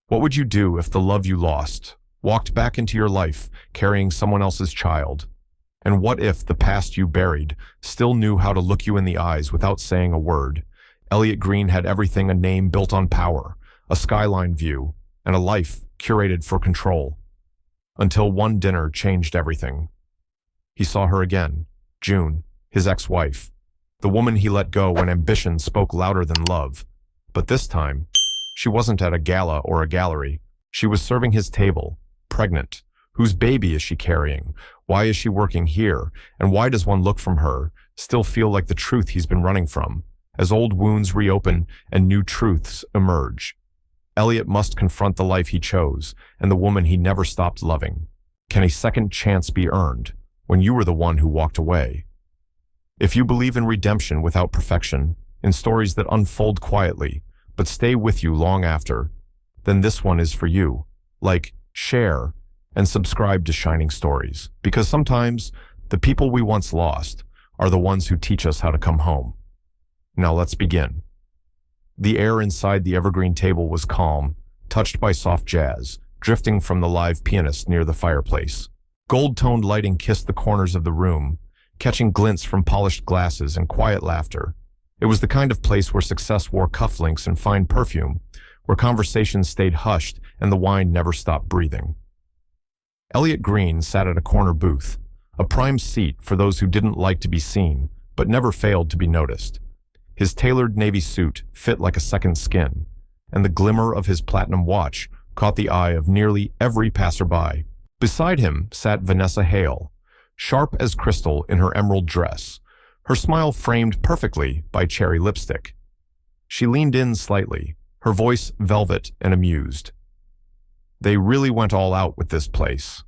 What would you do if the love you lost walked back into your life carrying someone else's child? And what if the past you buried still knew how to look you in the eyes without saying a word? Elliot Green had everything: a name built on power, a skyline view, and a life curated for control. Until one dinner changed everything. He saw her again, June, his ex-wife, the woman he let go when ambition spoke louder than love. But this time, she wasn't at a gala or a gallery. She was serving his table, pregnant. Whose baby is she carrying? Why is she working here? And why does one look from her still feel like the truth he's been running from, as old wounds reopen and new truths emerge? Elliot must confront the life he chose and the woman he never stopped loving. Can a second chance be earned when you were the one who walked away? If you believe in redemption without perfection, in stories that unfold quietly but stay with you long after, then this one is for you. Like, share, and subscribe to Shining Stories, because sometimes the people we once lost are the ones who teach us how to come home. Now let's begin. The air inside the evergreen table was calm, touched by soft jazz, drifting from the live pianist near the fireplace. Gold-toned lighting kissed the corners of the room, catching glints from polished glasses and quiet laughter. It was the kind of place where success wore cufflinks and fine perfume, where conversations stayed hushed and the wine never stopped breathing. Elliot Green sat at a corner booth, a prime seat for those who didn't like to be seen, but never failed to be noticed. His tailored navy suit fit like a second skin, and the glimmer of his platinum watch caught the eye of nearly every passerby. Beside him sat Vanessa Hale, sharp as crystal in her emerald dress, her smile framed perfectly by cherry lipstick. She leaned in slightly, her voice velvet and amused. They really went all out with this place.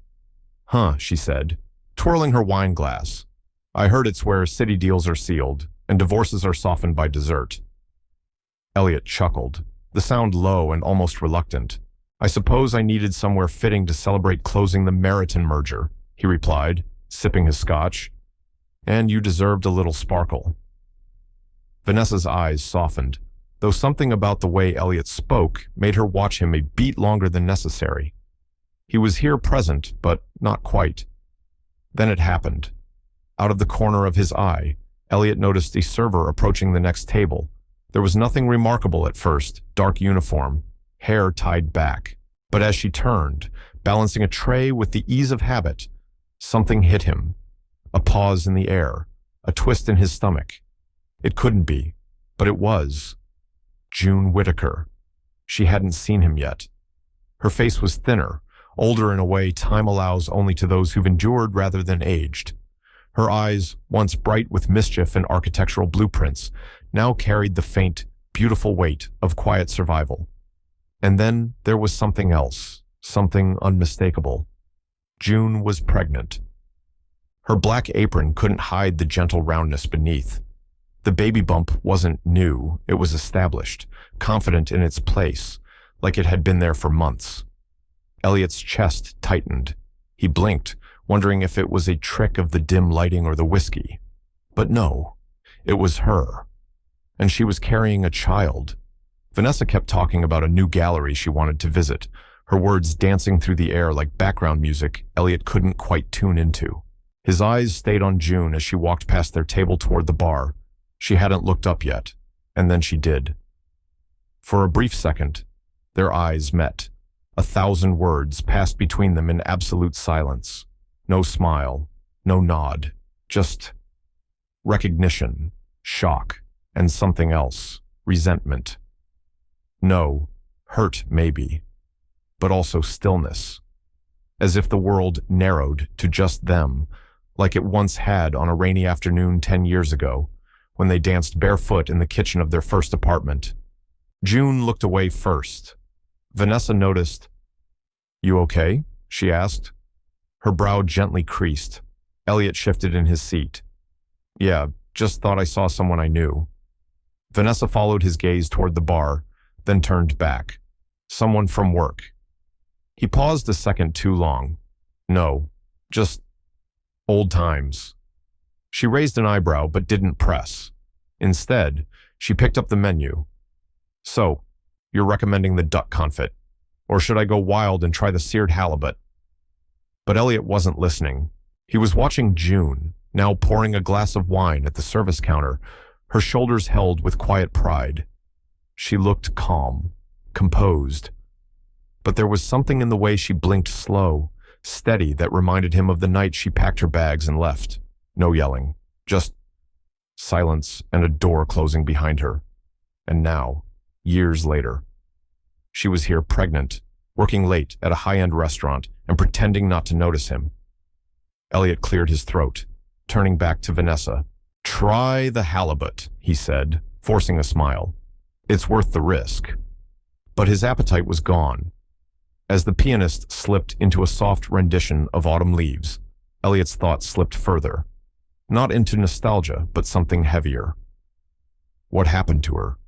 Huh, she said, twirling her wine glass. I heard it's where city deals are sealed and divorces are softened by dessert. Elliot chuckled, the sound low and almost reluctant. I suppose I needed somewhere fitting to celebrate closing the Meriton merger, he replied, sipping his scotch. And you deserved a little sparkle. Vanessa's eyes softened, though something about the way Elliot spoke made her watch him a beat longer than necessary. He was here present, but not quite. Then it happened. Out of the corner of his eye, Elliot noticed a server approaching the next table. There was nothing remarkable at first: dark uniform, hair tied back. But as she turned, balancing a tray with the ease of habit, something hit him. A pause in the air, a twist in his stomach. It couldn't be, but it was. June Whitaker. She hadn't seen him yet. Her face was thinner, older in a way time allows only to those who've endured rather than aged. Her eyes, once bright with mischief and architectural blueprints, now carried the faint, beautiful weight of quiet survival. And then there was something else, something unmistakable. June was pregnant. Her black apron couldn't hide the gentle roundness beneath. The baby bump wasn't new, it was established, confident in its place, like it had been there for months. Elliot's chest tightened. He blinked, wondering if it was a trick of the dim lighting or the whiskey. But no, it was her. And she was carrying a child. Vanessa kept talking about a new gallery she wanted to visit, her words dancing through the air like background music Elliot couldn't quite tune into. His eyes stayed on June as she walked past their table toward the bar. She hadn't looked up yet, and then she did. For a brief second, their eyes met. 1,000 words passed between them in absolute silence. No smile, no nod, just recognition, shock, and something else, resentment. No, hurt maybe, but also stillness, as if the world narrowed to just them, like it once had on a rainy afternoon 10 years ago, when they danced barefoot in the kitchen of their first apartment. June looked away first. Vanessa noticed. You okay? She asked. Her brow gently creased. Elliot shifted in his seat. Yeah, just thought I saw someone I knew. Vanessa followed his gaze toward the bar, then turned back. Someone from work. He paused a second too long. No, just old times. She raised an eyebrow but didn't press. Instead, she picked up the menu. So, you're recommending the duck confit. Or should I go wild and try the seared halibut? But Elliot wasn't listening. He was watching June, now pouring a glass of wine at the service counter, her shoulders held with quiet pride. She looked calm, composed. But there was something in the way she blinked slow, steady, that reminded him of the night she packed her bags and left. No yelling, just silence and a door closing behind her. And now, years later, she was here pregnant, working late at a high-end restaurant and pretending not to notice him. Elliot cleared his throat, turning back to Vanessa. "Try the halibut," he said, forcing a smile. "It's worth the risk." But his appetite was gone. As the pianist slipped into a soft rendition of Autumn Leaves, Elliot's thoughts slipped further. Not into nostalgia, but something heavier. What happened to her?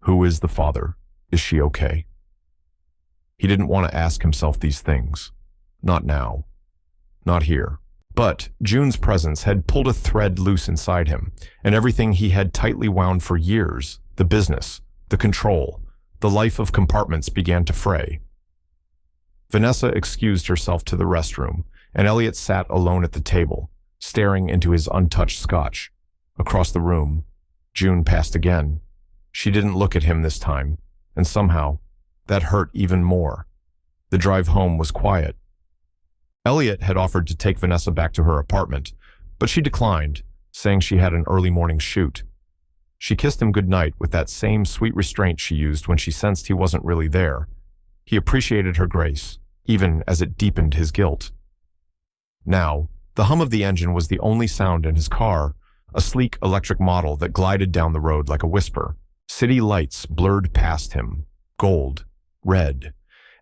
Who is the father? Is she okay? He didn't want to ask himself these things. Not now. Not here. But June's presence had pulled a thread loose inside him, and everything he had tightly wound for years, the business, the control, the life of compartments, began to fray. Vanessa excused herself to the restroom, and Elliot sat alone at the table, staring into his untouched scotch. Across the room, June passed again. She didn't look at him this time, and somehow, that hurt even more. The drive home was quiet. Elliot had offered to take Vanessa back to her apartment, but she declined, saying she had an early morning shoot. She kissed him goodnight with that same sweet restraint she used when she sensed he wasn't really there. He appreciated her grace, even as it deepened his guilt. Now, the hum of the engine was the only sound in his car, a sleek electric model that glided down the road like a whisper. City lights blurred past him, gold, red,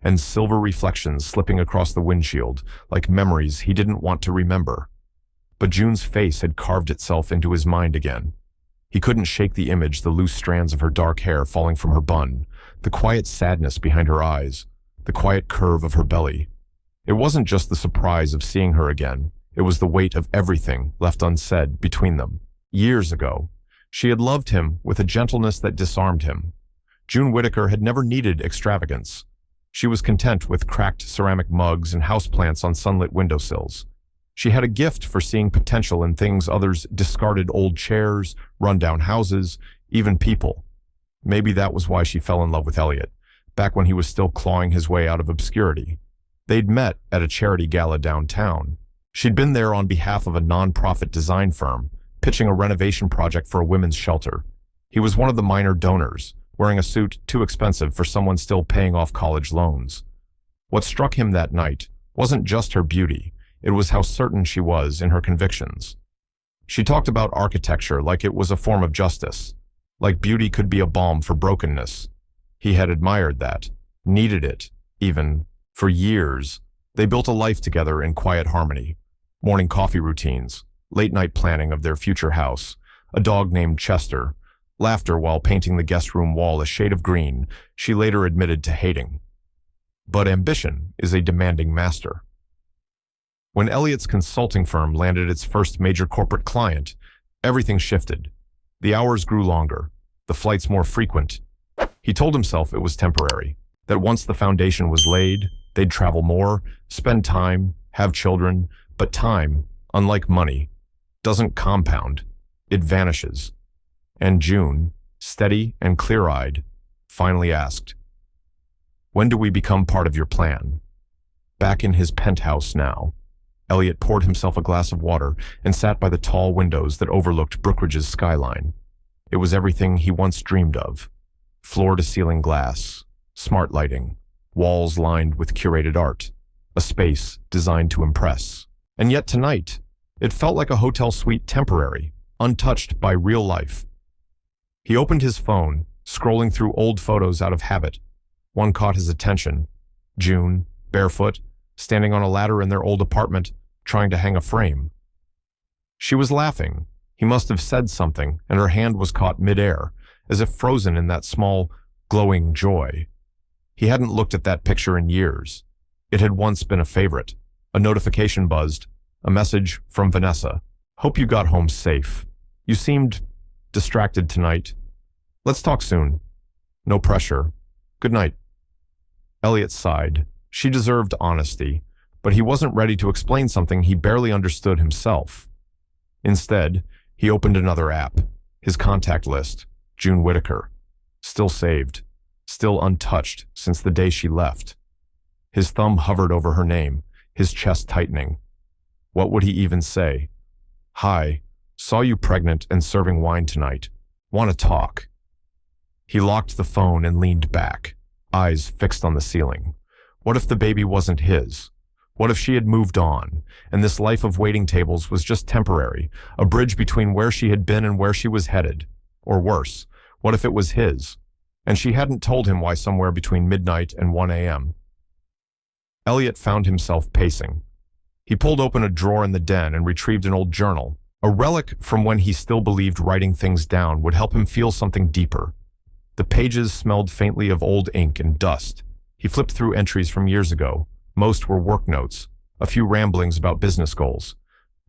and silver reflections slipping across the windshield like memories he didn't want to remember. But June's face had carved itself into his mind again. He couldn't shake the image, the loose strands of her dark hair falling from her bun, the quiet sadness behind her eyes, the quiet curve of her belly. It wasn't just the surprise of seeing her again. It was the weight of everything left unsaid between them. Years ago, she had loved him with a gentleness that disarmed him. June Whitaker had never needed extravagance. She was content with cracked ceramic mugs and houseplants on sunlit windowsills. She had a gift for seeing potential in things others discarded: old chairs, rundown houses, even people. Maybe that was why she fell in love with Elliot, back when he was still clawing his way out of obscurity. They'd met at a charity gala downtown. She'd been there on behalf of a non-profit design firm, pitching a renovation project for a women's shelter. He was one of the minor donors, wearing a suit too expensive for someone still paying off college loans. What struck him that night wasn't just her beauty, it was how certain she was in her convictions. She talked about architecture like it was a form of justice, like beauty could be a balm for brokenness. He had admired that, needed it, even. For years, they built a life together in quiet harmony. Morning coffee routines, late-night planning of their future house, a dog named Chester, laughter while painting the guest room wall a shade of green she later admitted to hating. But ambition is a demanding master. When Elliot's consulting firm landed its first major corporate client, everything shifted. The hours grew longer, the flights more frequent. He told himself it was temporary, that once the foundation was laid, they'd travel more, spend time, have children, but time, unlike money, doesn't compound, it vanishes. And June, steady and clear-eyed, finally asked, "When do we become part of your plan?" Back in his penthouse now, Elliot poured himself a glass of water and sat by the tall windows that overlooked Brookridge's skyline. It was everything he once dreamed of. Floor-to-ceiling glass, smart lighting, walls lined with curated art, a space designed to impress. And yet tonight, it felt like a hotel suite, temporary, untouched by real life. He opened his phone, scrolling through old photos out of habit. One caught his attention. June, barefoot, standing on a ladder in their old apartment, trying to hang a frame. She was laughing. He must have said something, and her hand was caught midair, as if frozen in that small, glowing joy. He hadn't looked at that picture in years. It had once been a favorite. A notification buzzed, a message from Vanessa. "Hope you got home safe. You seemed distracted tonight. Let's talk soon. No pressure. Good night." Elliot sighed. She deserved honesty, but he wasn't ready to explain something he barely understood himself. Instead, he opened another app, his contact list, June Whitaker. Still saved, still untouched since the day she left. His thumb hovered over her name, his chest tightening. What would he even say? Hi, saw you pregnant and serving wine tonight. Want to talk? He locked the phone and leaned back, eyes fixed on the ceiling. What if the baby wasn't his? What if she had moved on, and this life of waiting tables was just temporary, a bridge between where she had been and where she was headed? Or worse, what if it was his, and she hadn't told him why somewhere between midnight and 1 a.m.? Elliot found himself pacing. He pulled open a drawer in the den and retrieved an old journal, a relic from when he still believed writing things down would help him feel something deeper. The pages smelled faintly of old ink and dust. He flipped through entries from years ago. Most were work notes, a few ramblings about business goals.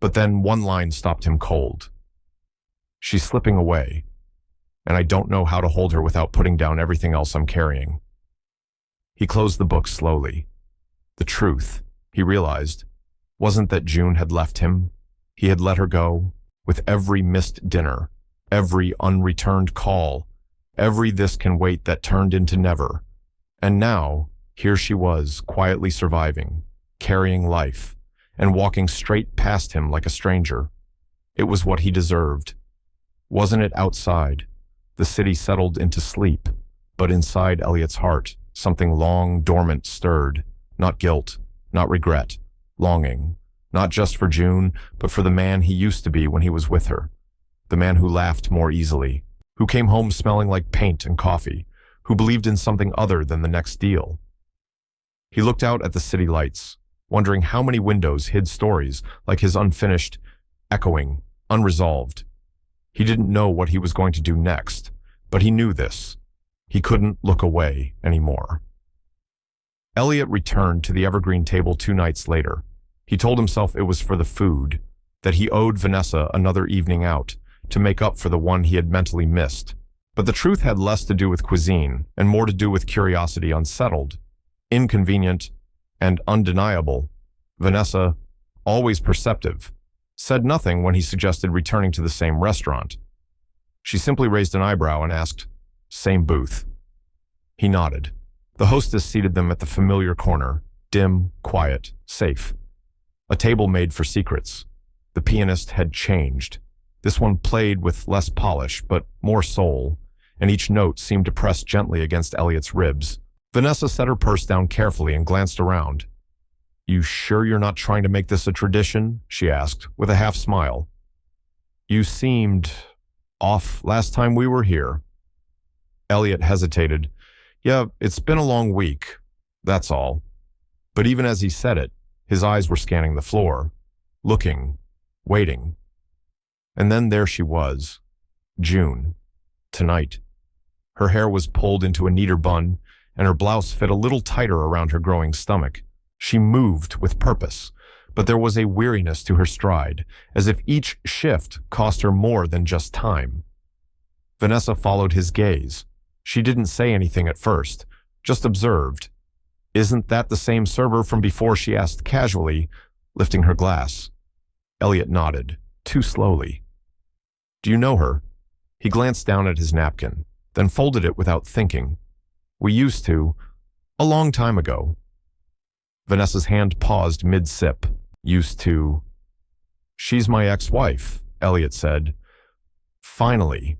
But then one line stopped him cold. She's slipping away, and I don't know how to hold her without putting down everything else I'm carrying. He closed the book slowly. The truth, he realized, wasn't that June had left him. He had let her go, with every missed dinner, every unreturned call, every this can wait that turned into never. And now, here she was, quietly surviving, carrying life, and walking straight past him like a stranger. It was what he deserved. Wasn't it outside? The city settled into sleep, but inside Elliot's heart, something long dormant stirred. Not guilt, not regret, longing, not just for June, but for the man he used to be when he was with her. The man who laughed more easily, who came home smelling like paint and coffee, who believed in something other than the next deal. He looked out at the city lights, wondering how many windows hid stories like his unfinished, echoing, unresolved. He didn't know what he was going to do next, but he knew this. He couldn't look away anymore. Elliot returned to the evergreen table 2 nights later. He told himself it was for the food, that he owed Vanessa another evening out to make up for the one he had mentally missed. But the truth had less to do with cuisine and more to do with curiosity unsettled, inconvenient, and undeniable. Vanessa, always perceptive, said nothing when he suggested returning to the same restaurant. She simply raised an eyebrow and asked, "Same booth?" He nodded. The hostess seated them at the familiar corner, dim, quiet, safe. A table made for secrets. The pianist had changed. This one played with less polish, but more soul, and each note seemed to press gently against Elliot's ribs. Vanessa set her purse down carefully and glanced around. "You sure you're not trying to make this a tradition?" she asked, with a half smile. "You seemed off last time we were here." Elliot hesitated. "Yeah, it's been a long week, that's all." But even as he said it, his eyes were scanning the floor, looking, waiting. And then there she was, June, tonight. Her hair was pulled into a neater bun, and her blouse fit a little tighter around her growing stomach. She moved with purpose, but there was a weariness to her stride, as if each shift cost her more than just time. Vanessa followed his gaze. She didn't say anything at first, just observed. "Isn't that the same server from before?" she asked casually, lifting her glass. Elliot nodded, too slowly. "Do you know her?" He glanced down at his napkin, then folded it without thinking. "We used to, a long time ago." Vanessa's hand paused mid-sip. "Used to..." "She's my ex-wife," Elliot said. "Finally."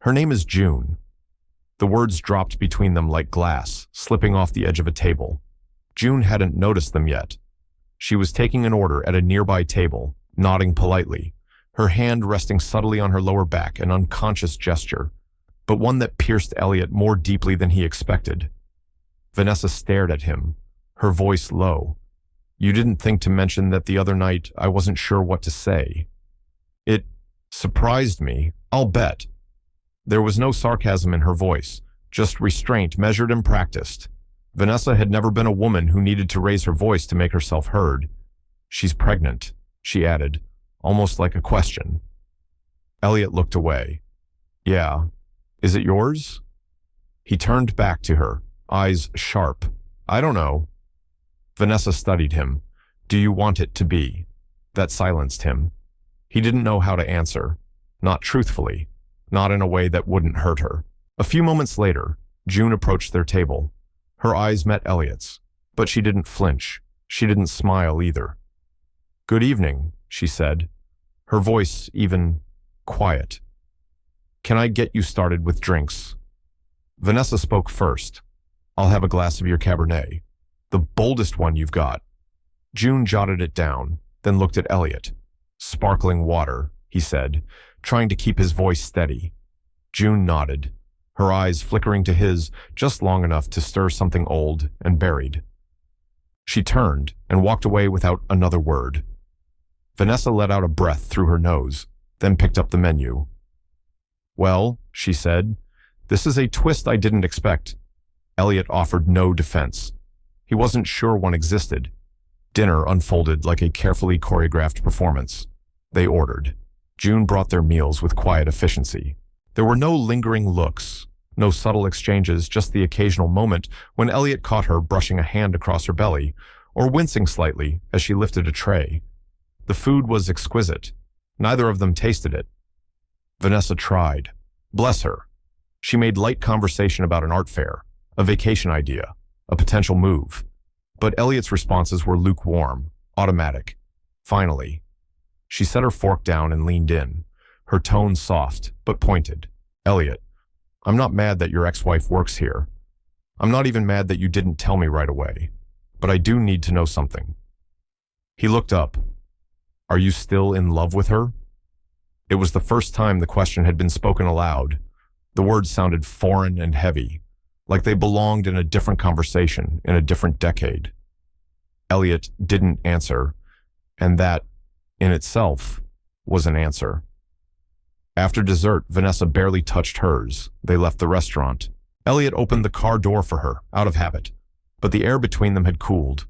"Her name is June." The words dropped between them like glass, slipping off the edge of a table. June hadn't noticed them yet. She was taking an order at a nearby table, nodding politely, her hand resting subtly on her lower back, an unconscious gesture, but one that pierced Elliot more deeply than he expected. Vanessa stared at him, her voice low. "You didn't think to mention that the other night I wasn't sure what to say." "It surprised me, I'll bet." There was no sarcasm in her voice, just restraint measured and practiced. Vanessa had never been a woman who needed to raise her voice to make herself heard. "She's pregnant," she added, almost like a question. Elliot looked away. "Yeah. Is it yours?" He turned back to her, eyes sharp. I don't know. Vanessa studied him. Do you want it to be? That silenced him. He didn't know how to answer. Not truthfully. Not in a way that wouldn't hurt her. A few moments later, June approached their table. Her eyes met Elliot's, but she didn't flinch. She didn't smile either. Good evening, she said, her voice even quiet. Can I get you started with drinks? Vanessa spoke first. I'll have a glass of your Cabernet. The boldest one you've got. June jotted it down, then looked at Elliot. Sparkling water, he said, trying to keep his voice steady. June nodded, her eyes flickering to his just long enough to stir something old and buried. She turned and walked away without another word. Vanessa let out a breath through her nose, then picked up the menu. Well, she said, this is a twist I didn't expect. Elliot offered no defense. He wasn't sure one existed. Dinner unfolded like a carefully choreographed performance. They ordered. June brought their meals with quiet efficiency. There were no lingering looks, no subtle exchanges, just the occasional moment when Elliot caught her brushing a hand across her belly or wincing slightly as she lifted a tray. The food was exquisite. Neither of them tasted it. Vanessa tried. Bless her. She made light conversation about an art fair, a vacation idea, a potential move. But Elliot's responses were lukewarm, automatic. Finally, she set her fork down and leaned in, her tone soft but pointed. Elliot, I'm not mad that your ex-wife works here. I'm not even mad that you didn't tell me right away. But I do need to know something. He looked up. Are you still in love with her? It was the first time the question had been spoken aloud. The words sounded foreign and heavy, like they belonged in a different conversation in a different decade. Elliot didn't answer, and that, in itself, was an answer. After dessert, Vanessa barely touched hers. They left the restaurant. Elliot opened the car door for her, out of habit, but the air between them had cooled.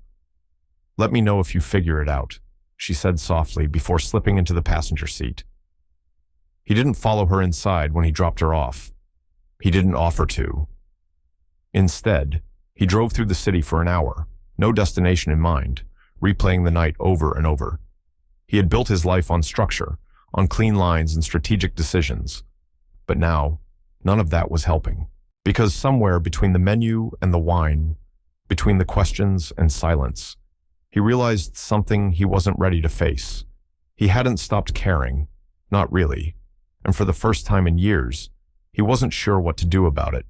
Let me know if you figure it out, she said softly before slipping into the passenger seat. He didn't follow her inside when he dropped her off. He didn't offer to. Instead, he drove through the city for an hour, no destination in mind, replaying the night over and over. He had built his life on structure, on clean lines and strategic decisions. But now, none of that was helping. Because somewhere between the menu and the wine, between the questions and silence, he realized something he wasn't ready to face. He hadn't stopped caring, not really, and for the first time in years, he wasn't sure what to do about it.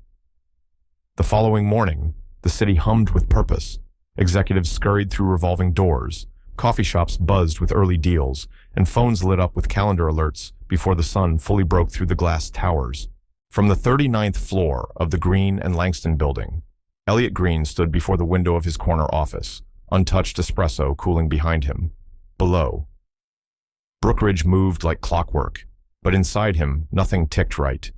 The following morning, the city hummed with purpose. Executives scurried through revolving doors, coffee shops buzzed with early deals, and phones lit up with calendar alerts before the sun fully broke through the glass towers. From the 39th floor of the Green and Langston building, Elliot Green stood before the window of his corner office, untouched espresso cooling behind him. Below, Brookridge moved like clockwork, but inside him, nothing ticked right.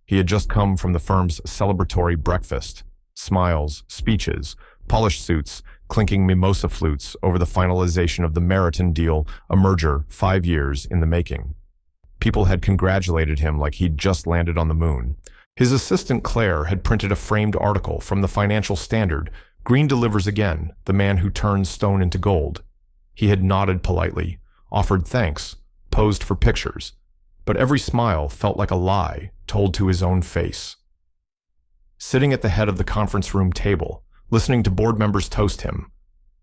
He had just come from the firm's celebratory breakfast. Smiles, speeches, polished suits, clinking mimosa flutes over the finalization of the Meriton deal, a merger 5 years in the making. People had congratulated him like he'd just landed on the moon. His assistant Claire had printed a framed article from the Financial Standard, Green delivers again, the man who turns stone into gold. He had nodded politely, offered thanks, posed for pictures, but every smile felt like a lie told to his own face. Sitting at the head of the conference room table, listening to board members toast him,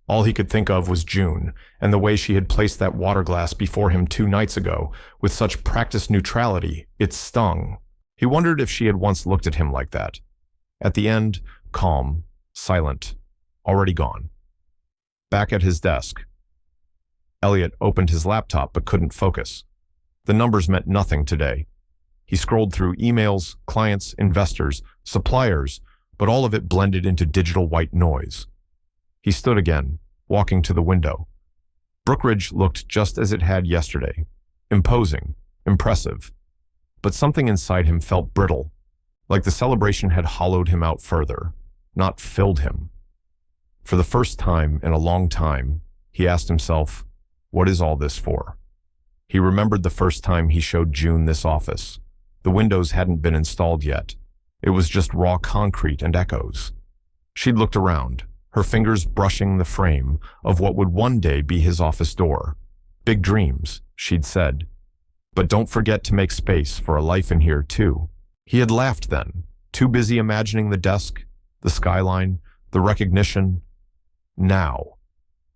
all he could think of was June and the way she had placed that water glass before him 2 nights ago with such practiced neutrality, it stung. He wondered if she had once looked at him like that. At the end, calm, silent, already gone. Back at his desk, Elliot opened his laptop but couldn't focus. The numbers meant nothing today. He scrolled through emails, clients, investors, suppliers, but all of it blended into digital white noise. He stood again, walking to the window. Brookridge looked just as it had yesterday, imposing, impressive. But something inside him felt brittle, like the celebration had hollowed him out further, not filled him. For the first time in a long time, he asked himself, what is all this for? He remembered the first time he showed June this office. The windows hadn't been installed yet. It was just raw concrete and echoes. She'd looked around, her fingers brushing the frame of what would one day be his office door. "Big dreams," she'd said. "But don't forget to make space for a life in here, too." He had laughed then, too busy imagining the desk, the skyline, the recognition. Now.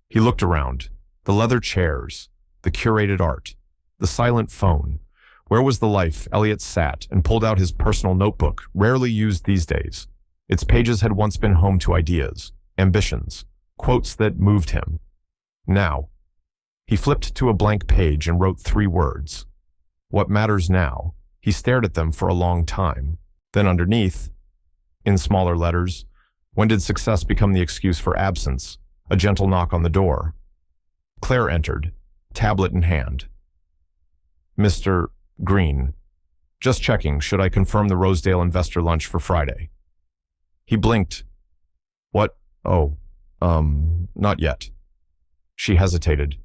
He looked around. The leather chairs, the curated art, the silent phone. Where was the life? Elliot sat and pulled out his personal notebook, rarely used these days. Its pages had once been home to ideas, ambitions, quotes that moved him. Now. He flipped to a blank page and wrote 3 words. What matters now? He stared at them for a long time. Then underneath, in smaller letters, when did success become the excuse for absence? A gentle knock on the door. Claire entered, tablet in hand. "Mr. Green, just checking, should I confirm the Rosedale investor lunch for Friday?" He blinked. "What? Oh, not yet." She hesitated.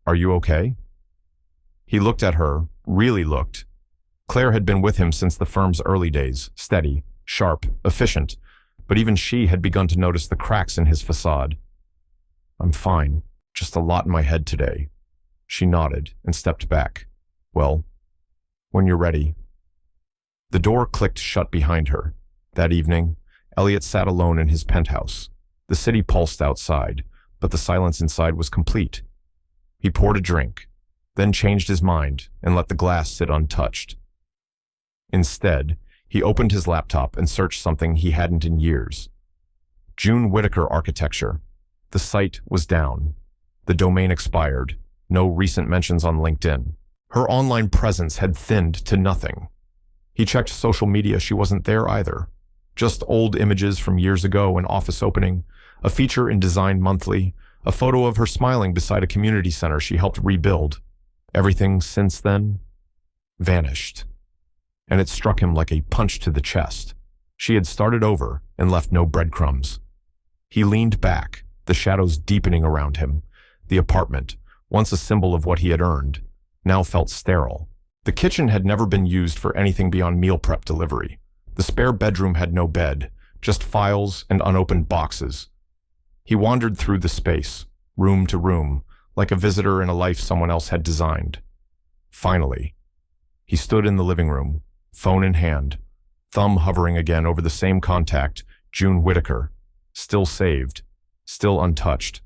"Are you okay?" He looked at her, really looked. Claire had been with him since the firm's early days, steady, sharp, efficient, but even she had begun to notice the cracks in his facade. "I'm fine, just a lot in my head today." She nodded and stepped back. "Well, when you're ready." The door clicked shut behind her. That evening, Elliot sat alone in his penthouse. The city pulsed outside, but the silence inside was complete. He poured a drink, then changed his mind and let the glass sit untouched. Instead, he opened his laptop and searched something he hadn't in years. June Whitaker Architecture. The site was down. The domain expired. No recent mentions on LinkedIn. Her online presence had thinned to nothing. He checked social media. She wasn't there either. Just old images from years ago, an office opening, a feature in Design Monthly, a photo of her smiling beside a community center she helped rebuild. Everything since then vanished. And it struck him like a punch to the chest. She had started over and left no breadcrumbs. He leaned back, the shadows deepening around him. The apartment, once a symbol of what he had earned, now felt sterile. The kitchen had never been used for anything beyond meal prep delivery. The spare bedroom had no bed, just files and unopened boxes. He wandered through the space, room to room, like a visitor in a life someone else had designed. Finally, he stood in the living room, phone in hand, thumb hovering again over the same contact, June Whitaker, still saved, still untouched,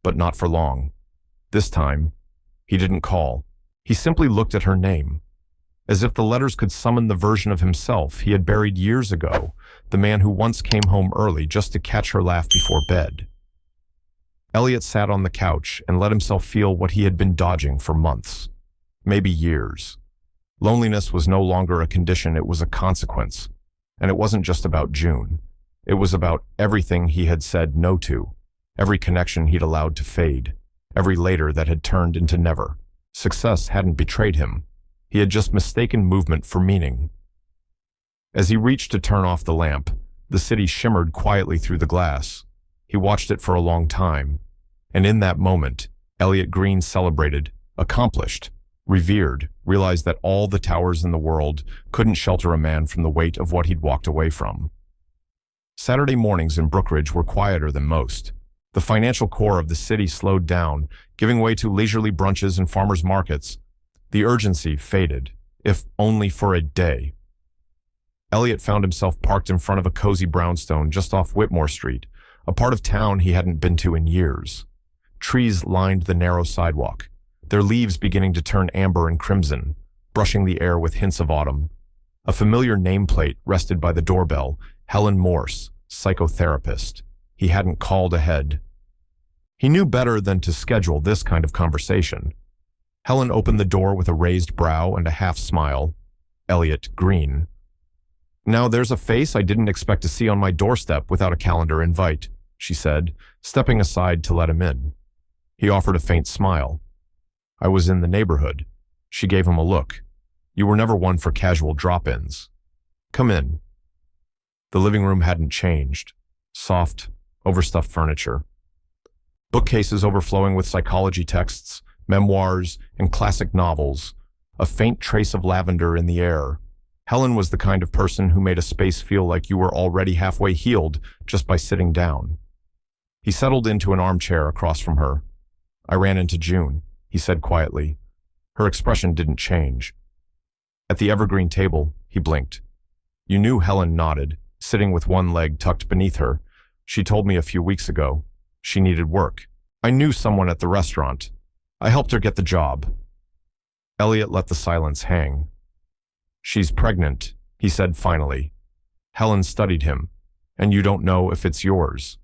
but not for long. This time, he didn't call. He simply looked at her name, as if the letters could summon the version of himself he had buried years ago, the man who once came home early just to catch her laugh before bed. Elliot sat on the couch and let himself feel what he had been dodging for months, maybe years. Loneliness was no longer a condition, it was a consequence. And it wasn't just about June. It was about everything he had said no to, every connection he'd allowed to fade, every later that had turned into never. Success hadn't betrayed him. He had just mistaken movement for meaning. As he reached to turn off the lamp, the city shimmered quietly through the glass. He watched it for a long time, and in that moment, Elliot Green celebrated, accomplished, revered, realized that all the towers in the world couldn't shelter a man from the weight of what he'd walked away from. Saturday mornings in Brookridge were quieter than most. The financial core of the city slowed down, giving way to leisurely brunches and farmers' markets. The urgency faded, if only for a day. Elliot found himself parked in front of a cozy brownstone just off Whitmore Street, a part of town he hadn't been to in years. Trees lined the narrow sidewalk, their leaves beginning to turn amber and crimson, brushing the air with hints of autumn. A familiar nameplate rested by the doorbell, Helen Morse, psychotherapist. He hadn't called ahead. He knew better than to schedule this kind of conversation. Helen opened the door with a raised brow and a half smile. Elliot Green. "Now there's a face I didn't expect to see on my doorstep without a calendar invite," she said, stepping aside to let him in. He offered a faint smile. "I was in the neighborhood." She gave him a look. "You were never one for casual drop-ins. Come in." The living room hadn't changed. Soft, overstuffed furniture. Bookcases overflowing with psychology texts, memoirs, and classic novels. A faint trace of lavender in the air. Helen was the kind of person who made a space feel like you were already halfway healed just by sitting down. He settled into an armchair across from her. "I ran into June," he said quietly. Her expression didn't change. At the evergreen table, he blinked. "You knew?" Helen nodded, sitting with one leg tucked beneath her. "She told me a few weeks ago. She needed work. I knew someone at the restaurant. I helped her get the job." Elliot let the silence hang. "She's pregnant," he said finally. Helen studied him. "And you don't know if it's yours?"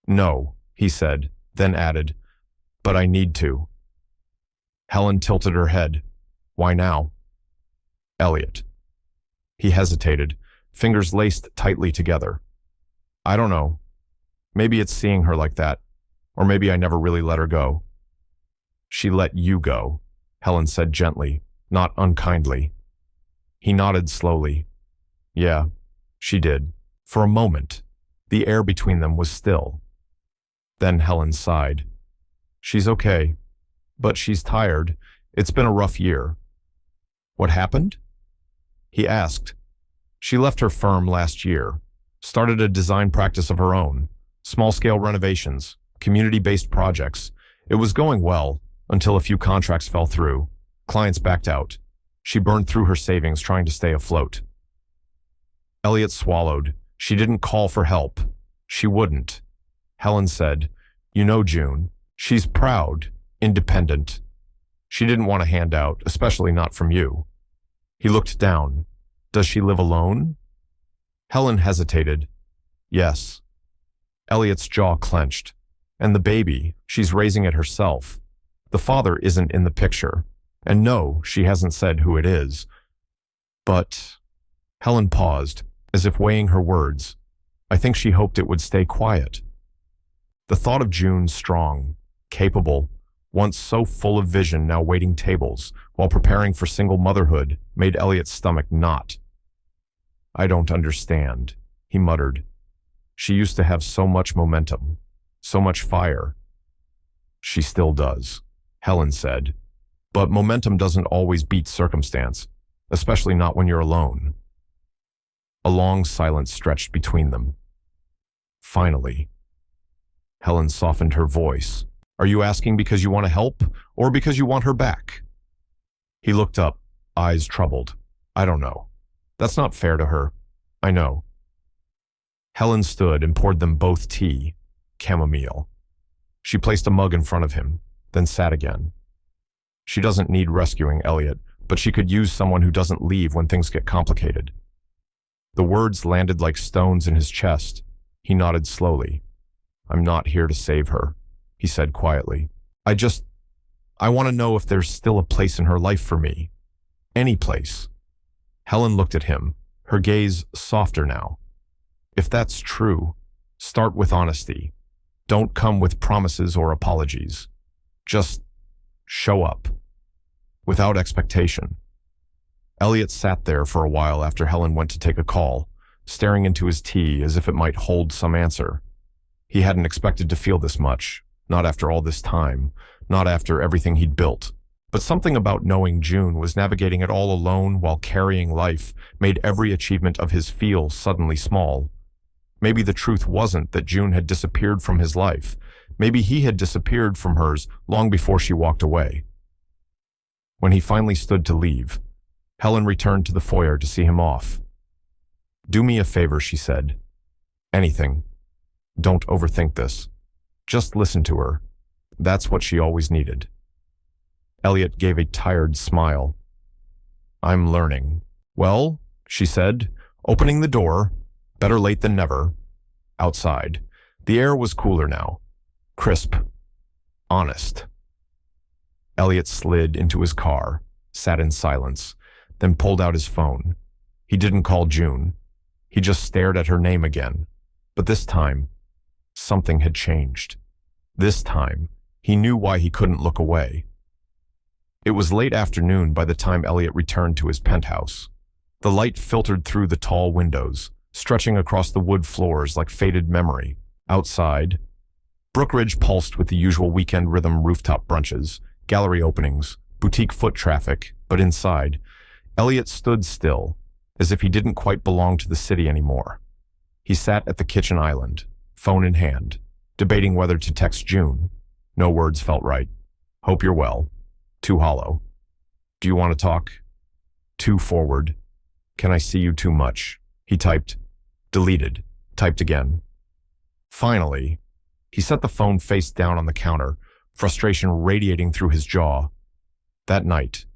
"No," he said, then added, "But I need to." Helen tilted her head. "Why now?" "Elliot." He hesitated, fingers laced tightly together. "I don't know. Maybe it's seeing her like that, or maybe I never really let her go." "She let you go," Helen said gently, not unkindly. He nodded slowly. "Yeah, she did." For a moment, the air between them was still. Then Helen sighed. "She's okay, but she's tired. It's been a rough year." "What happened?" he asked. "She left her firm last year, started a design practice of her own, small-scale renovations, community-based projects. It was going well until a few contracts fell through. Clients backed out. She burned through her savings trying to stay afloat." Elliot swallowed. She didn't call for help. She wouldn't. Helen said, "You know June. She's proud, independent. She didn't want a handout, especially not from you." He looked down. "Does she live alone?" Helen hesitated. "Yes." Elliot's jaw clenched. "And the baby, she's raising it herself. The father isn't in the picture. And no, she hasn't said who it is." "But—" Helen paused, as if weighing her words. I think she hoped it would stay quiet. The thought of June strong, capable, once so full of vision, now waiting tables while preparing for single motherhood, made Elliot's stomach knot. "I don't understand," he muttered. "She used to have so much momentum, so much fire." "She still does," Helen said. "But momentum doesn't always beat circumstance, especially not when you're alone." A long silence stretched between them. Finally, Helen softened her voice. "Are you asking because you want to help, or because you want her back?" He looked up, eyes troubled. "I don't know. That's not fair to her. I know." Helen stood and poured them both tea, chamomile. She placed a mug in front of him, then sat again. "She doesn't need rescuing, Elliot, but she could use someone who doesn't leave when things get complicated." The words landed like stones in his chest. He nodded slowly. "I'm not here to save her," he said quietly. I want to know if there's still a place in her life for me. Any place." Helen looked at him, her gaze softer now. "If that's true, start with honesty. Don't come with promises or apologies. Just show up. Without expectation." Elliot sat there for a while after Helen went to take a call, staring into his tea as if it might hold some answer. He hadn't expected to feel this much, not after all this time, not after everything he'd built. But something about knowing June was navigating it all alone while carrying life made every achievement of his feel suddenly small. Maybe the truth wasn't that June had disappeared from his life. Maybe he had disappeared from hers long before she walked away. When he finally stood to leave, Helen returned to the foyer to see him off. "Do me a favor," she said. "Anything. Don't overthink this. Just listen to her. That's what she always needed." Elliot gave a tired smile. "I'm learning." "Well," she said, opening the door, better late than never. Outside, the air was cooler now. Crisp. Honest. Elliot slid into his car, sat in silence, then pulled out his phone. He didn't call June. He just stared at her name again. But this time, something had changed. This time, he knew why he couldn't look away. It was late afternoon by the time Elliot returned to his penthouse. The light filtered through the tall windows, stretching across the wood floors like faded memory. Outside, Brookridge pulsed with the usual weekend rhythm: rooftop brunches, gallery openings, boutique foot traffic, but inside, Elliot stood still, as if he didn't quite belong to the city anymore. He sat at the kitchen island, phone in hand, debating whether to text June. No words felt right. Hope you're well. Too hollow. Do you want to talk? Too forward. Can I see you too much? He typed. Deleted. Typed again. Finally, he set the phone face down on the counter, frustration radiating through his jaw. That night,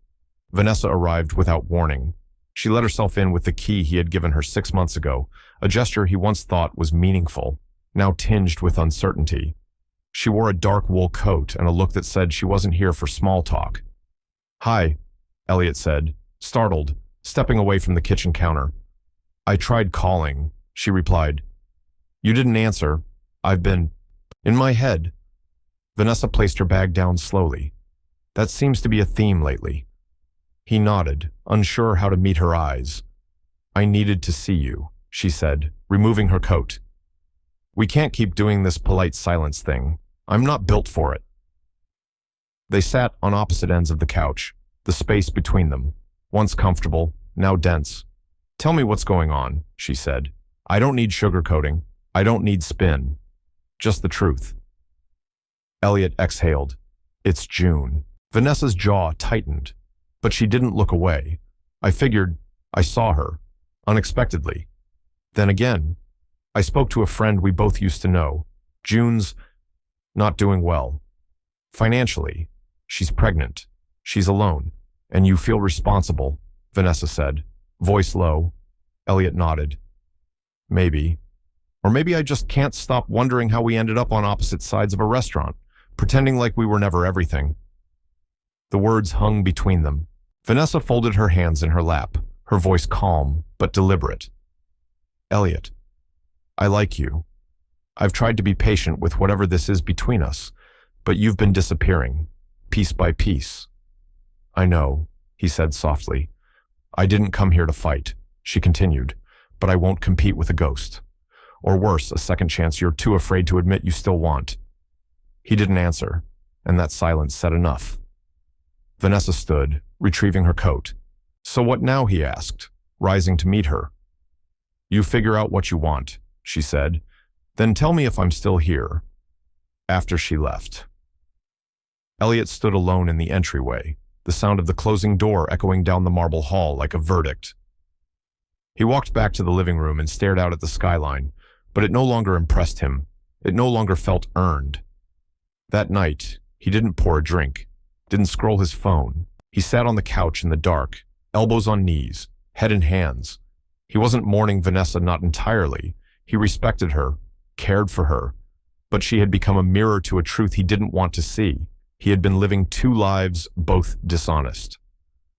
Vanessa arrived without warning. She let herself in with the key he had given her 6 months ago, a gesture he once thought was meaningful, now tinged with uncertainty. She wore a dark wool coat and a look that said she wasn't here for small talk. Hi, Elliot said, startled, stepping away from the kitchen counter. I tried calling, she replied. You didn't answer. I've been in my head. Vanessa placed her bag down slowly. That seems to be a theme lately. He nodded, unsure how to meet her eyes. I needed to see you, she said, removing her coat. We can't keep doing this polite silence thing. I'm not built for it. They sat on opposite ends of the couch, the space between them, once comfortable, now dense. Tell me what's going on, she said. I don't need sugarcoating. I don't need spin. Just the truth. Elliot exhaled. It's June. Vanessa's jaw tightened, but she didn't look away. I figured I saw her, unexpectedly. Then again, I spoke to a friend we both used to know. June's not doing well. Financially, she's pregnant. She's alone, and you feel responsible, Vanessa said, voice low. Elliot nodded. Maybe. Or maybe I just can't stop wondering how we ended up on opposite sides of a restaurant, pretending like we were never everything. The words hung between them. Vanessa folded her hands in her lap, her voice calm but deliberate. Elliot, I like you. I've tried to be patient with whatever this is between us, but you've been disappearing, piece by piece. I know, he said softly. I didn't come here to fight, she continued, but I won't compete with a ghost. Or worse, a second chance you're too afraid to admit you still want. He didn't answer, and that silence said enough. Vanessa stood, retrieving her coat. So what now, he asked, rising to meet her. You figure out what you want, she said. Then tell me if I'm still here. After she left. Elliot stood alone in the entryway, the sound of the closing door echoing down the marble hall like a verdict. He walked back to the living room and stared out at the skyline, but it no longer impressed him. It no longer felt earned. That night, he didn't pour a drink, didn't scroll his phone. He sat on the couch in the dark, elbows on knees, head in hands. He wasn't mourning Vanessa, not entirely. He respected her, cared for her, but she had become a mirror to a truth he didn't want to see. He had been living two lives, both dishonest.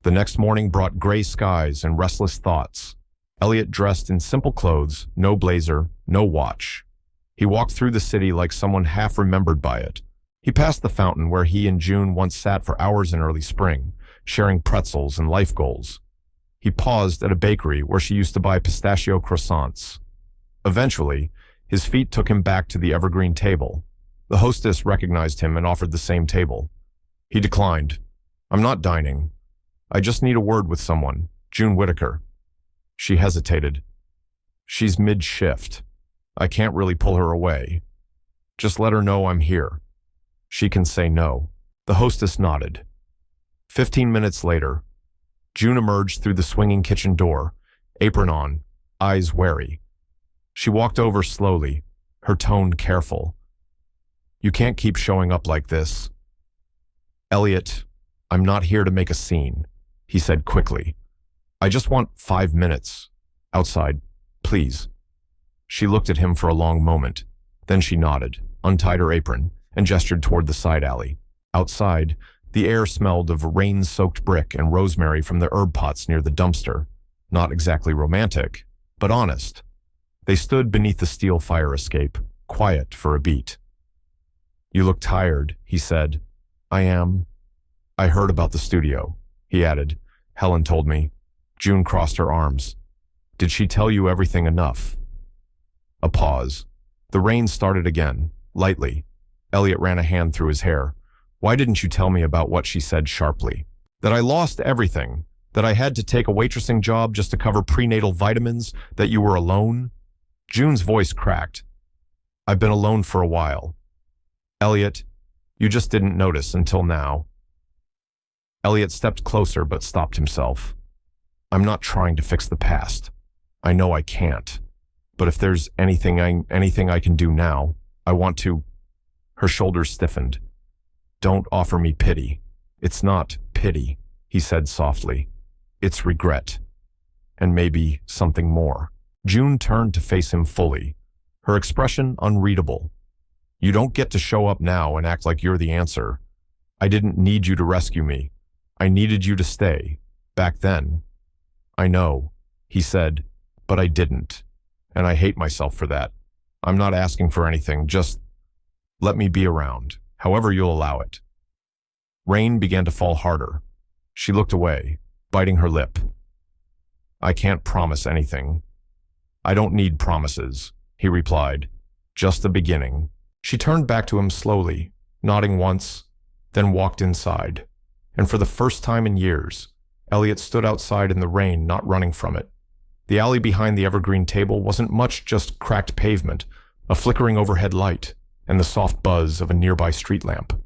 The next morning brought gray skies and restless thoughts. Elliot dressed in simple clothes, no blazer, no watch. He walked through the city like someone half remembered by it. He passed the fountain where he and June once sat for hours in early spring, sharing pretzels and life goals. He paused at a bakery where she used to buy pistachio croissants. Eventually, his feet took him back to the evergreen table. The hostess recognized him and offered the same table. He declined. I'm not dining. I just need a word with someone, June Whitaker. She hesitated. She's mid-shift. I can't really pull her away. Just let her know I'm here. She can say no. The hostess nodded. 15 minutes later, June emerged through the swinging kitchen door, apron on, eyes wary. She walked over slowly, her tone careful. You can't keep showing up like this. Elliot, I'm not here to make a scene, he said quickly. I just want 5 minutes. Outside, please. She looked at him for a long moment. Then she nodded, untied her apron, and gestured toward the side alley. Outside, the air smelled of rain-soaked brick and rosemary from the herb pots near the dumpster. Not exactly romantic, but honest. They stood beneath the steel fire escape, quiet for a beat. You look tired, he said. I am. I heard about the studio, he added. Helen told me. June crossed her arms. Did she tell you everything enough? A pause. The rain started again, lightly. Elliot ran a hand through his hair. Why didn't you tell me about what she said sharply? That I lost everything, That I had to take a waitressing job just to cover prenatal vitamins? That you were alone? June's voice cracked. I've been alone for a while. Elliot, you just didn't notice until now. Elliot stepped closer but stopped himself. I'm not trying to fix the past. I know I can't. But if there's anything I can do now, I want to. Her shoulders stiffened. Don't offer me pity. It's not pity, he said softly. It's regret. And maybe something more. June turned to face him fully, her expression unreadable. You don't get to show up now and act like you're the answer. I didn't need you to rescue me. I needed you to stay. Back then. I know, he said, but I didn't. And I hate myself for that. I'm not asking for anything, just let me be around, however you'll allow it. Rain began to fall harder. She looked away, biting her lip. I can't promise anything. I don't need promises, he replied. Just the beginning. She turned back to him slowly, nodding once, then walked inside. And for the first time in years, Elliot stood outside in the rain, not running from it. The alley behind the evergreen table wasn't much, just cracked pavement, a flickering overhead light, and the soft buzz of a nearby street lamp.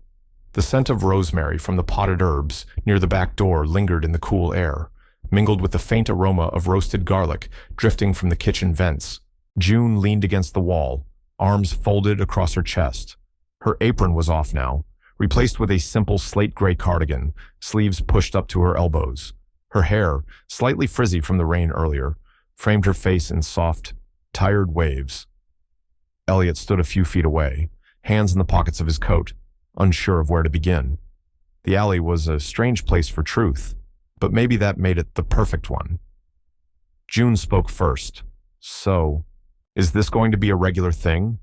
The scent of rosemary from the potted herbs near the back door lingered in the cool air, mingled with the faint aroma of roasted garlic drifting from the kitchen vents. June leaned against the wall, arms folded across her chest. Her apron was off now, replaced with a simple slate-gray cardigan, sleeves pushed up to her elbows. Her hair, slightly frizzy from the rain earlier, framed her face in soft, tired waves. Elliot stood a few feet away, hands in the pockets of his coat, unsure of where to begin. The alley was a strange place for truth, but maybe that made it the perfect one. June spoke first. So, is this going to be a regular thing?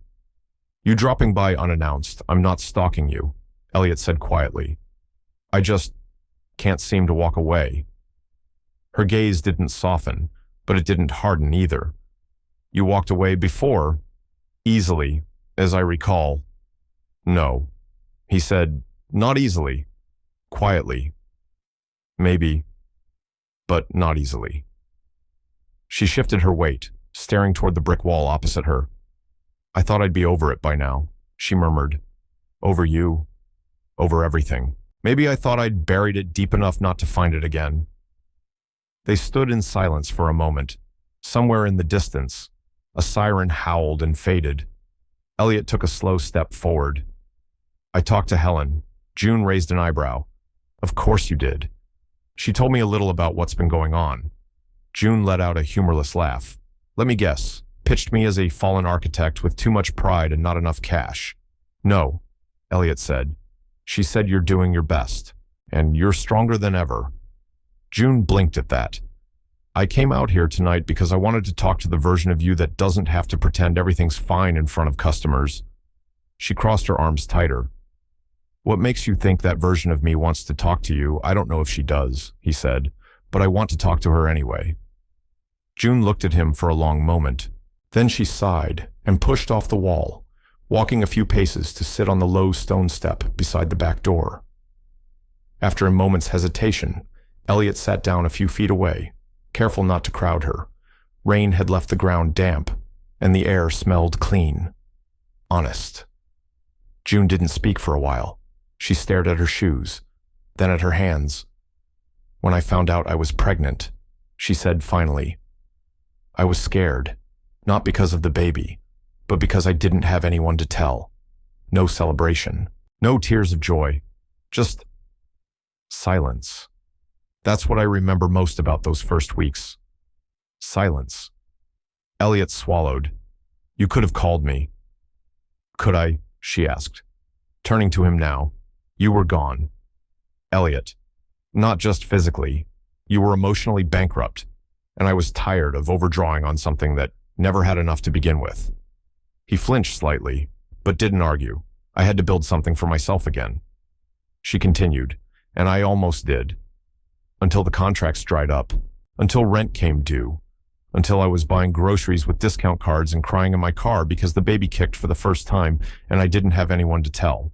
You dropping by unannounced. I'm not stalking you, Elliot said quietly. I just can't seem to walk away. Her gaze didn't soften, but it didn't harden either. You walked away before, easily, as I recall. No, he said, not easily, quietly. Maybe, but not easily. She shifted her weight, staring toward the brick wall opposite her. I thought I'd be over it by now, she murmured. Over you, over everything. Maybe I thought I'd buried it deep enough not to find it again. They stood in silence for a moment. Somewhere in the distance, a siren howled and faded. Elliot took a slow step forward. I talked to Helen. June raised an eyebrow. Of course you did. She told me a little about what's been going on. June let out a humorless laugh. Let me guess, pitched me as a fallen architect with too much pride and not enough cash. No, Elliot said. She said you're doing your best, and you're stronger than ever. June blinked at that. I came out here tonight because I wanted to talk to the version of you that doesn't have to pretend everything's fine in front of customers. She crossed her arms tighter. What makes you think that version of me wants to talk to you? I don't know if she does, he said, but I want to talk to her anyway. June looked at him for a long moment. Then she sighed and pushed off the wall, walking a few paces to sit on the low stone step beside the back door. After a moment's hesitation, Elliot sat down a few feet away, careful not to crowd her. Rain had left the ground damp, and the air smelled clean. Honest. June didn't speak for a while. She stared at her shoes, then at her hands. When I found out I was pregnant, she said finally. I was scared, not because of the baby, but because I didn't have anyone to tell. No celebration, no tears of joy, just silence. That's what I remember most about those first weeks. Silence. Elliot swallowed. You could have called me. Could I? She asked, turning to him now. You were gone. Elliot, not just physically. You were emotionally bankrupt, and I was tired of overdrawing on something that never had enough to begin with. He flinched slightly, but didn't argue. I had to build something for myself again. She continued, and I almost did. Until the contracts dried up, until rent came due, until I was buying groceries with discount cards and crying in my car because the baby kicked for the first time and I didn't have anyone to tell.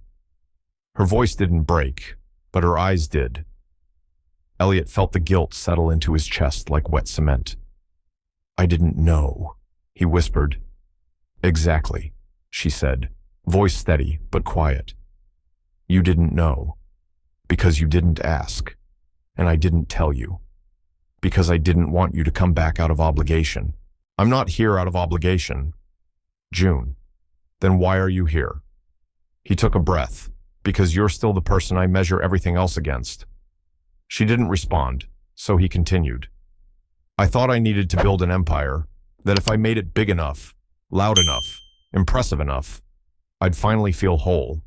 Her voice didn't break, but her eyes did. Elliot felt the guilt settle into his chest like wet cement. "I didn't know," he whispered. "Exactly," she said, voice steady but quiet. "You didn't know. Because you didn't ask. And I didn't tell you. Because I didn't want you to come back out of obligation. I'm not here out of obligation." "June, then why are you here?" He took a breath. "Because you're still the person I measure everything else against." She didn't respond, so he continued. "I thought I needed to build an empire, that if I made it big enough, loud enough, impressive enough, I'd finally feel whole.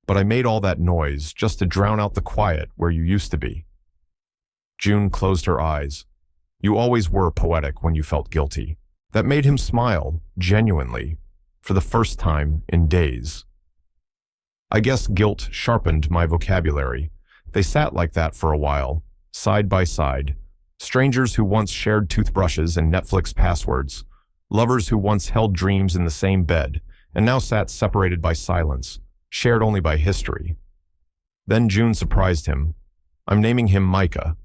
But I made all that noise just to drown out the quiet where you used to be." June closed her eyes. "You always were poetic when you felt guilty." That made him smile, genuinely, for the first time in days. "I guess guilt sharpened my vocabulary." They sat like that for a while, side by side. Strangers who once shared toothbrushes and Netflix passwords. Lovers who once held dreams in the same bed, and now sat separated by silence, shared only by history. Then June surprised him. "I'm naming him Micah."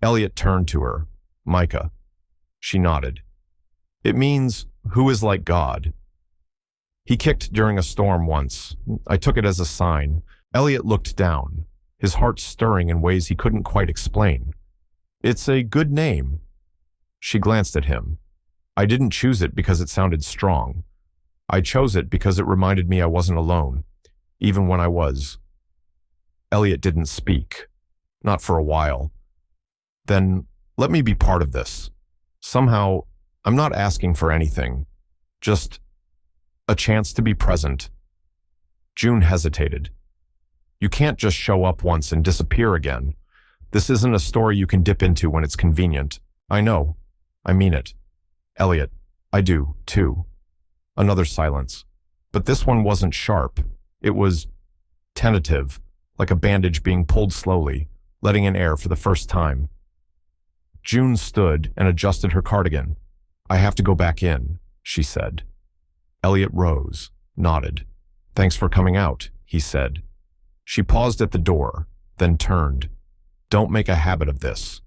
Elliot turned to her. "Micah." She nodded. "It means, who is like God." "He kicked during a storm once. I took it as a sign." Elliot looked down, his heart stirring in ways he couldn't quite explain. "It's a good name." She glanced at him. "I didn't choose it because it sounded strong. I chose it because it reminded me I wasn't alone, even when I was." Elliot didn't speak. Not for a while. "Then, let me be part of this. Somehow, I'm not asking for anything. Just a chance to be present." June hesitated. "You can't just show up once and disappear again. This isn't a story you can dip into when it's convenient." "I know. I mean it." "Elliot, I do, too." Another silence. But this one wasn't sharp. It was tentative, like a bandage being pulled slowly, letting in air for the first time. June stood and adjusted her cardigan. "I have to go back in," she said. Elliot rose, nodded. "Thanks for coming out," he said. She paused at the door, then turned. "Don't make a habit of this,"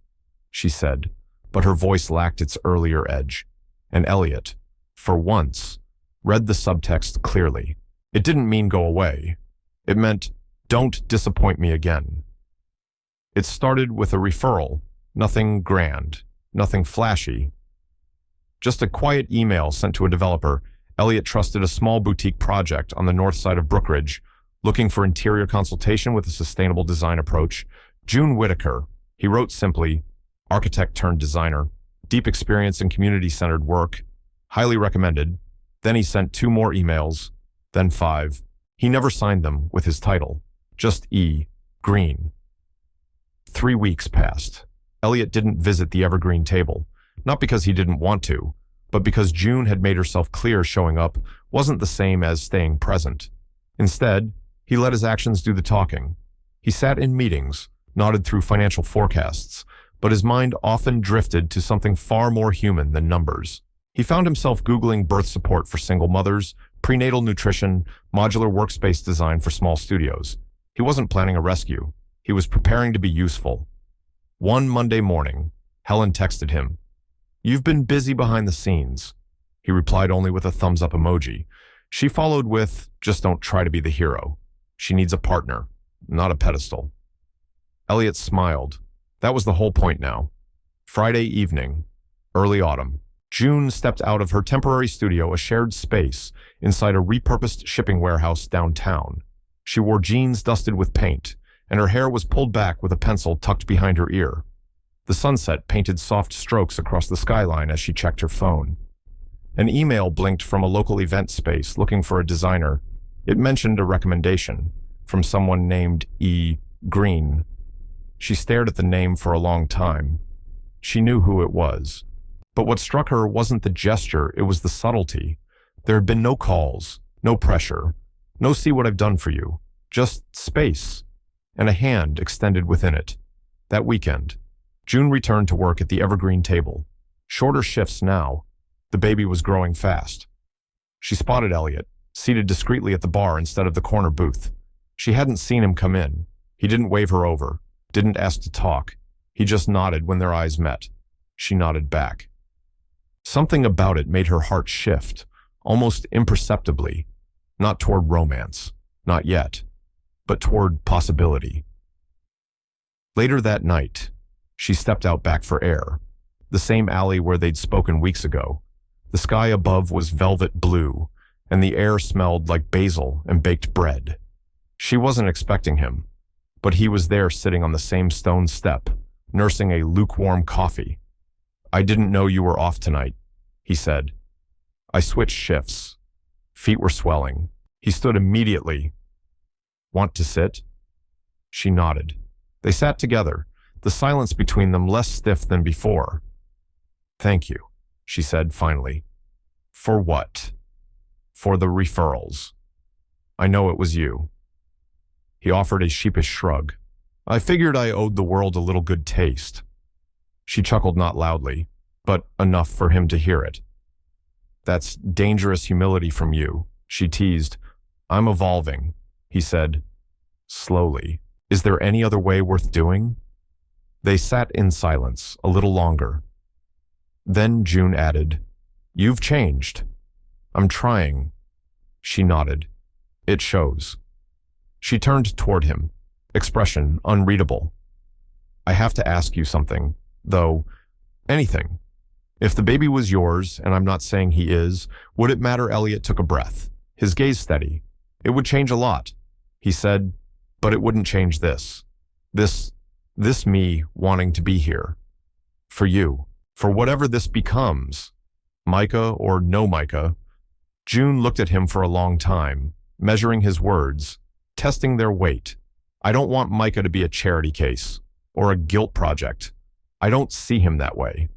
she said, but her voice lacked its earlier edge. And Elliot, for once, read the subtext clearly. It didn't mean go away. It meant, don't disappoint me again. It started with a referral, nothing grand, nothing flashy. Just a quiet email sent to a developer. Elliot trusted a small boutique project on the north side of Brookridge, looking for interior consultation with a sustainable design approach. June Whitaker, he wrote simply, architect turned designer, deep experience in community-centered work, highly recommended. Then he sent 2 more emails, then 5. He never signed them with his title, just E. Green. 3 weeks passed. Elliot didn't visit the evergreen table, not because he didn't want to, but because June had made herself clear showing up wasn't the same as staying present. Instead, he let his actions do the talking. He sat in meetings, nodded through financial forecasts, but his mind often drifted to something far more human than numbers. He found himself Googling birth support for single mothers, prenatal nutrition, modular workspace design for small studios. He wasn't planning a rescue. He was preparing to be useful. One Monday morning, Helen texted him, "You've been busy behind the scenes." He replied only with a thumbs-up emoji. She followed with, "Just don't try to be the hero. She needs a partner, not a pedestal." Elliot smiled. That was the whole point now. Friday evening, early autumn. June stepped out of her temporary studio, a shared space, inside a repurposed shipping warehouse downtown. She wore jeans dusted with paint, and her hair was pulled back with a pencil tucked behind her ear. The sunset painted soft strokes across the skyline as she checked her phone. An email blinked from a local event space looking for a designer. It mentioned a recommendation from someone named E. Green. She stared at the name for a long time. She knew who it was. But what struck her wasn't the gesture, it was the subtlety. There had been no calls, no pressure, no "see what I've done for you," just space, and a hand extended within it. That weekend, June returned to work at the evergreen table. Shorter shifts now. The baby was growing fast. She spotted Elliot, seated discreetly at the bar instead of the corner booth. She hadn't seen him come in. He didn't wave her over, didn't ask to talk. He just nodded when their eyes met. She nodded back. Something about it made her heart shift, almost imperceptibly, not toward romance, not yet, but toward possibility. Later that night, she stepped out back for air, the same alley where they'd spoken weeks ago. The sky above was velvet blue, and the air smelled like basil and baked bread. She wasn't expecting him, but he was there sitting on the same stone step, nursing a lukewarm coffee. "I didn't know you were off tonight," he said. "I switched shifts." Feet were swelling. He stood immediately. "Want to sit?" She nodded. They sat together, the silence between them less stiff than before. "Thank you," she said finally. "For what?" "For the referrals. I know it was you." He offered a sheepish shrug. "I figured I owed the world a little good taste." She chuckled, not loudly, but enough for him to hear it. "That's dangerous humility from you," she teased. "I'm evolving," he said, slowly. "Is there any other way worth doing?" They sat in silence a little longer. Then June added, "You've changed." "I'm trying." She nodded. "It shows." She turned toward him, expression unreadable. "I have to ask you something, though. Anything. If the baby was yours, and I'm not saying he is, would it matter?" Elliot took a breath, his gaze steady. "It would change a lot," he said, "but it wouldn't change this. This me wanting to be here. For you. For whatever this becomes. Micah or no Micah." June looked at him for a long time, measuring his words, testing their weight. "I don't want Micah to be a charity case, or a guilt project. I don't see him that way.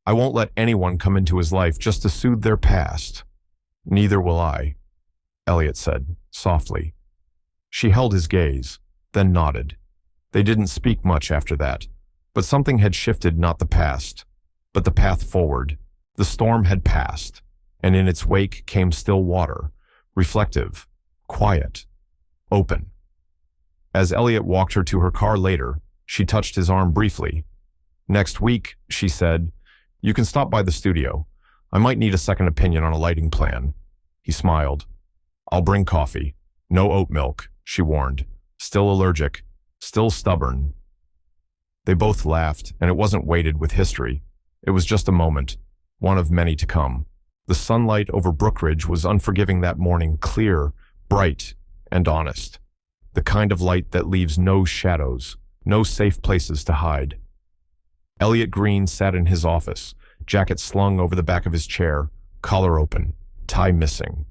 I won't let anyone come into his life just to soothe their past." "Neither will I," Elliot said, softly. She held his gaze, then nodded. They didn't speak much after that, but something had shifted, not the past, but the path forward. The storm had passed, and in its wake came still water, reflective, quiet, open. As Elliot walked her to her car later, she touched his arm briefly. "Next week," she said, "you can stop by the studio. I might need a second opinion on a lighting plan." He smiled. "I'll bring coffee. No oat milk," she warned. "Still allergic. Still stubborn." They both laughed, and it wasn't weighted with history. It was just a moment, one of many to come. The sunlight over Brookridge was unforgiving that morning, clear, bright, and honest. The kind of light that leaves no shadows, no safe places to hide. Elliot Green sat in his office, jacket slung over the back of his chair, collar open, tie missing.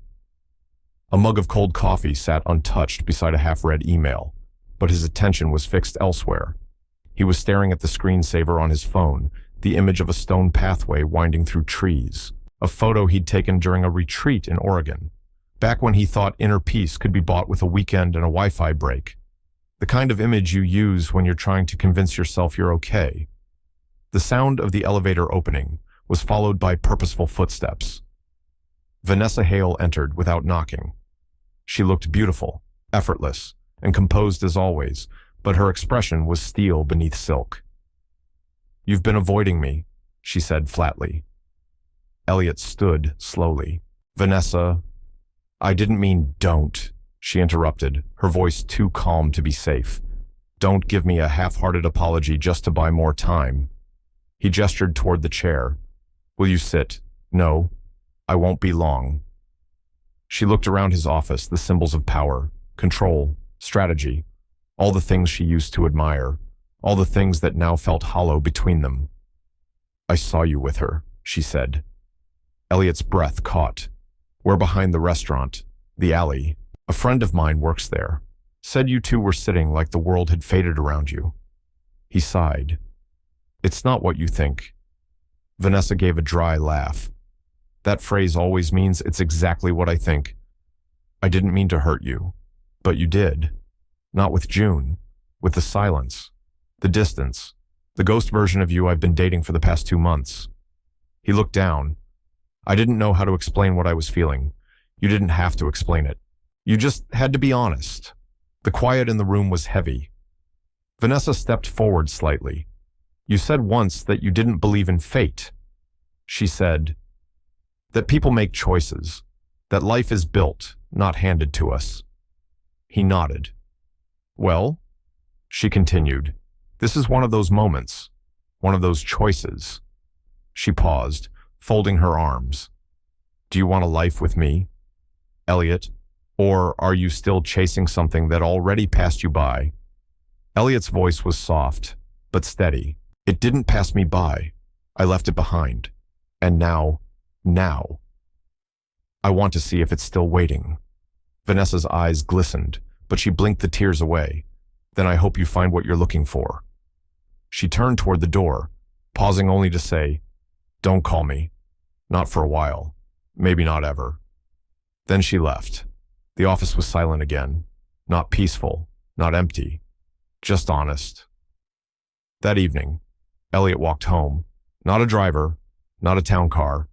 A mug of cold coffee sat untouched beside a half-read email, but his attention was fixed elsewhere. He was staring at the screensaver on his phone, the image of a stone pathway winding through trees, a photo he'd taken during a retreat in Oregon, back when he thought inner peace could be bought with a weekend and a Wi-Fi break. The kind of image you use when you're trying to convince yourself you're okay. The sound of the elevator opening was followed by purposeful footsteps. Vanessa Hale entered without knocking. She looked beautiful, effortless, and composed as always, but her expression was steel beneath silk. "You've been avoiding me," she said flatly. Elliot stood slowly. "Vanessa, I didn't mean don't," she interrupted, her voice too calm to be safe. "Don't give me a half-hearted apology just to buy more time." He gestured toward the chair. "Will you sit?" "No, I won't be long." She looked around his office, the symbols of power, control, strategy, all the things she used to admire, all the things that now felt hollow between them. "I saw you with her," she said. Elliot's breath caught. "We're behind the restaurant, the alley. A friend of mine works there. Said you two were sitting like the world had faded around you." He sighed. "It's not what you think." Vanessa gave a dry laugh. "That phrase always means it's exactly what I think. I didn't mean to hurt you, but you did. Not with June, with the silence, the distance, the ghost version of you I've been dating for the past 2 months." He looked down. "I didn't know how to explain what I was feeling. You didn't have to explain it. You just had to be honest." The quiet in the room was heavy. Vanessa stepped forward slightly. You said once that you didn't believe in fate. She said, that people make choices, that life is built, not handed to us. He nodded. Well, she continued, this is one of those moments, one of those choices. She paused, folding her arms. Do you want a life with me, Elliot? Or are you still chasing something that already passed you by? Elliot's voice was soft, but steady. It didn't pass me by. I left it behind. And now, I want to see if it's still waiting. Vanessa's eyes glistened, but she blinked the tears away. Then I hope you find what you're looking for. She turned toward the door, pausing only to say, don't call me. Not for a while. Maybe not ever. Then she left. The office was silent again. Not peaceful, not empty, just honest. That evening, Elliot walked home. Not a driver, not a town car,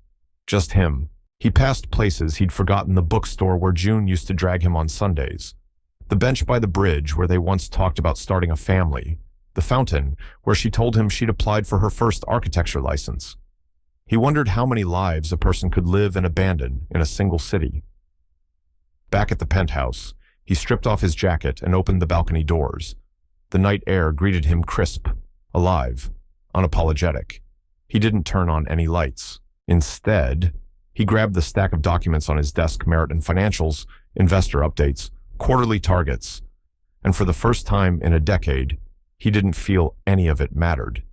just him. He passed places he'd forgotten: the bookstore where June used to drag him on Sundays, the bench by the bridge where they once talked about starting a family, the fountain where she told him she'd applied for her first architecture license. He wondered how many lives a person could live and abandon in a single city. Back at the penthouse, he stripped off his jacket and opened the balcony doors. The night air greeted him crisp, alive, unapologetic. He didn't turn on any lights. Instead, he grabbed the stack of documents on his desk: merit and financials, investor updates, quarterly targets. And for the first time in a decade, he didn't feel any of it mattered.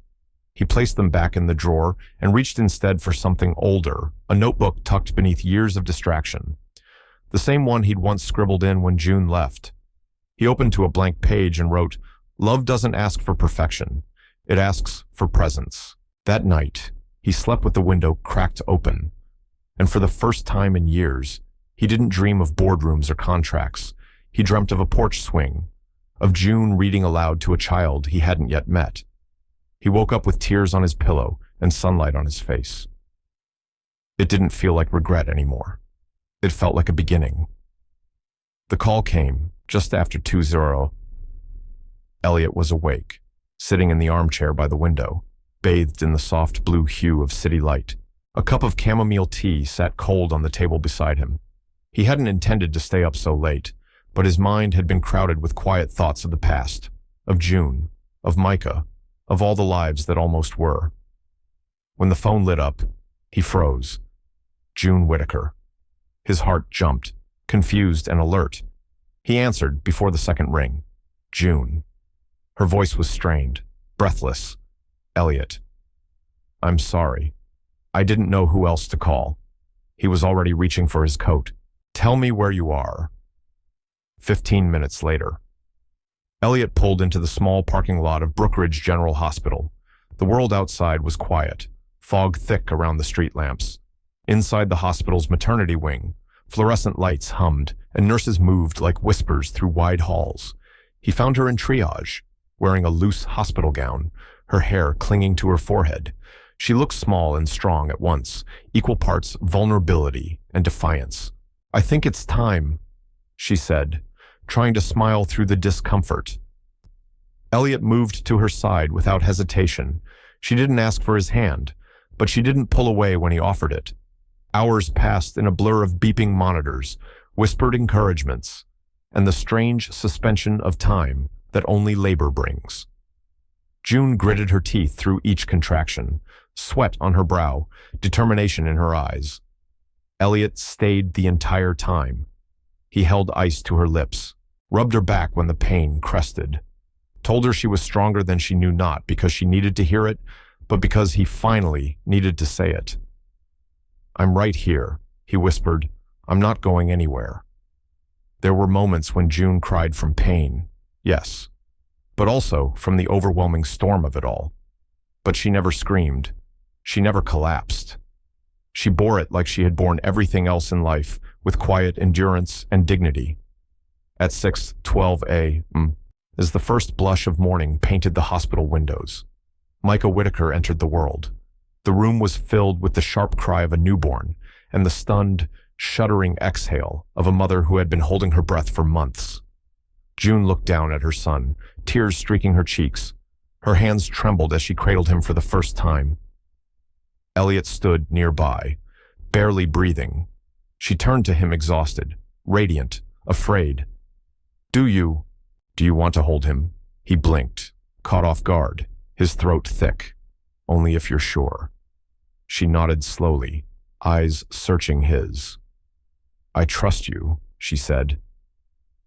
He placed them back in the drawer and reached instead for something older, a notebook tucked beneath years of distraction. The same one he'd once scribbled in when June left. He opened to a blank page and wrote, "Love doesn't ask for perfection. It asks for presence." That night, he slept with the window cracked open. And for the first time in years, he didn't dream of boardrooms or contracts. He dreamt of a porch swing, of June reading aloud to a child he hadn't yet met. He woke up with tears on his pillow and sunlight on his face. It didn't feel like regret anymore. It felt like a beginning. The call came just after 2:00. Elliot was awake, sitting in the armchair by the window, bathed in the soft blue hue of city light. A cup of chamomile tea sat cold on the table beside him. He hadn't intended to stay up so late, but his mind had been crowded with quiet thoughts of the past, of June, of Micah, of all the lives that almost were. When the phone lit up, he froze. June Whitaker. His heart jumped, confused and alert. He answered before the second ring. June. Her voice was strained, breathless. Elliot. I'm sorry. I didn't know who else to call. He was already reaching for his coat. Tell me where you are. 15 minutes later. Elliot pulled into the small parking lot of Brookridge General Hospital. The world outside was quiet, fog thick around the street lamps. Inside the hospital's maternity wing, fluorescent lights hummed and nurses moved like whispers through wide halls. He found her in triage, wearing a loose hospital gown, her hair clinging to her forehead. She looked small and strong at once, equal parts vulnerability and defiance. I think it's time, she said, trying to smile through the discomfort. Elliot moved to her side without hesitation. She didn't ask for his hand, but she didn't pull away when he offered it. Hours passed in a blur of beeping monitors, whispered encouragements, and the strange suspension of time that only labor brings. June gritted her teeth through each contraction, sweat on her brow, determination in her eyes. Elliot stayed the entire time. He held ice to her lips, rubbed her back when the pain crested, told her she was stronger than she knew, not because she needed to hear it, but because he finally needed to say it. I'm right here, he whispered. I'm not going anywhere. There were moments when June cried from pain, yes, but also from the overwhelming storm of it all. But she never screamed. She never collapsed. She bore it like she had borne everything else in life, with quiet endurance and dignity. At 6:12 a.m., as the first blush of morning painted the hospital windows, Micah Whitaker entered the world. The room was filled with the sharp cry of a newborn and the stunned, shuddering exhale of a mother who had been holding her breath for months. June looked down at her son, tears streaking her cheeks. Her hands trembled as she cradled him for the first time. Elliot stood nearby, barely breathing. She turned to him exhausted, radiant, afraid. Do you want to hold him?" He blinked, caught off guard, his throat thick. "Only if you're sure." She nodded slowly, eyes searching his. "I trust you," she said.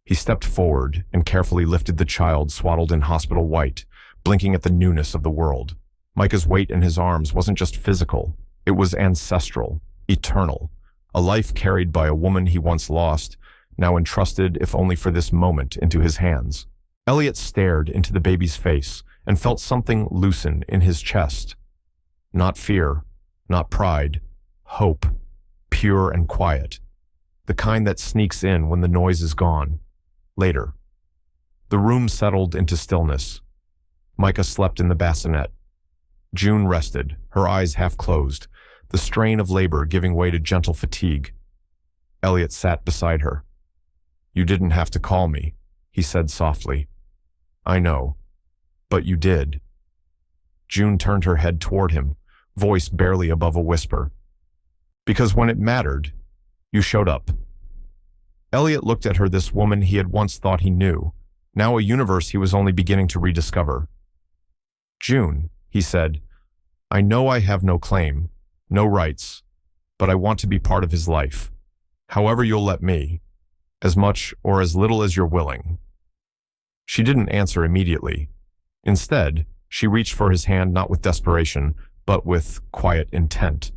He stepped forward and carefully lifted the child swaddled in hospital white, blinking at the newness of the world. Micah's weight in his arms wasn't just physical, it was ancestral, eternal, a life carried by a woman he once lost, now entrusted, if only for this moment, into his hands. Elliot stared into the baby's face and felt something loosen in his chest. Not fear, not pride, hope, pure and quiet. The kind that sneaks in when the noise is gone. Later. The room settled into stillness. Micah slept in the bassinet. June rested, her eyes half closed, the strain of labor giving way to gentle fatigue. Elliot sat beside her. "You didn't have to call me," he said softly. "I know, but you did." June turned her head toward him, voice barely above a whisper. "Because when it mattered, you showed up." Elliot looked at her, this woman he had once thought he knew, now a universe he was only beginning to rediscover. "June," he said, "I know I have no claim, no rights, but I want to be part of his life. However you'll let me, as much or as little as you're willing." She didn't answer immediately. Instead, she reached for his hand not with desperation, but with quiet intent.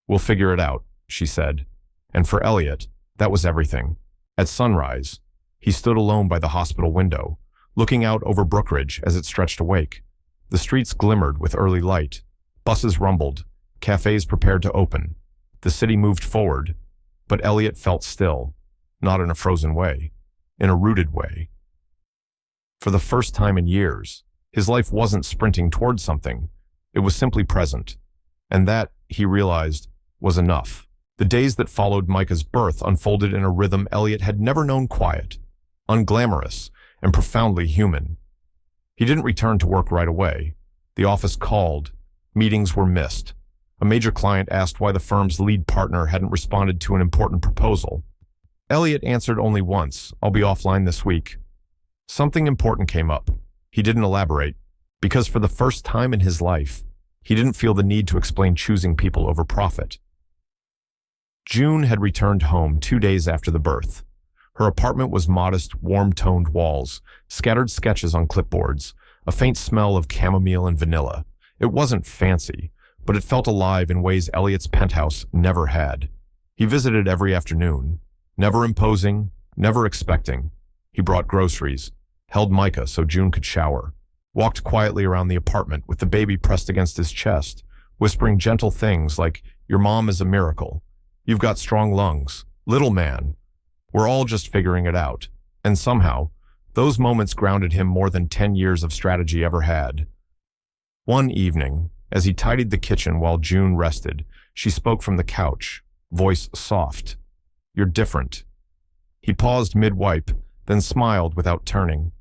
"We'll figure it out," she said, and for Elliot, that was everything. At sunrise, he stood alone by the hospital window, looking out over Brookridge as it stretched awake. The streets glimmered with early light. Buses rumbled. Cafes prepared to open. The city moved forward, but Elliot felt still, not in a frozen way, in a rooted way. For the first time in years, his life wasn't sprinting toward something. It was simply present. And that, he realized, was enough. The days that followed Micah's birth unfolded in a rhythm Elliot had never known: quiet, unglamorous, and profoundly human. He didn't return to work right away. The office called. Meetings were missed. A major client asked why the firm's lead partner hadn't responded to an important proposal. Elliot answered only once: "I'll be offline this week." Something important came up. He didn't elaborate, because for the first time in his life, he didn't feel the need to explain choosing people over profit. June had returned home 2 days after the birth. Her apartment was modest, warm-toned walls, scattered sketches on clipboards, a faint smell of chamomile and vanilla. It wasn't fancy, but it felt alive in ways Elliot's penthouse never had. He visited every afternoon, never imposing, never expecting. He brought groceries, held Micah so June could shower, walked quietly around the apartment with the baby pressed against his chest, whispering gentle things like, "Your mom is a miracle. You've got strong lungs. Little man. We're all just figuring it out." And somehow, those moments grounded him more than 10 years of strategy ever had. One evening, as he tidied the kitchen while June rested, she spoke from the couch, voice soft. "You're different." He paused mid-wipe, then smiled without turning.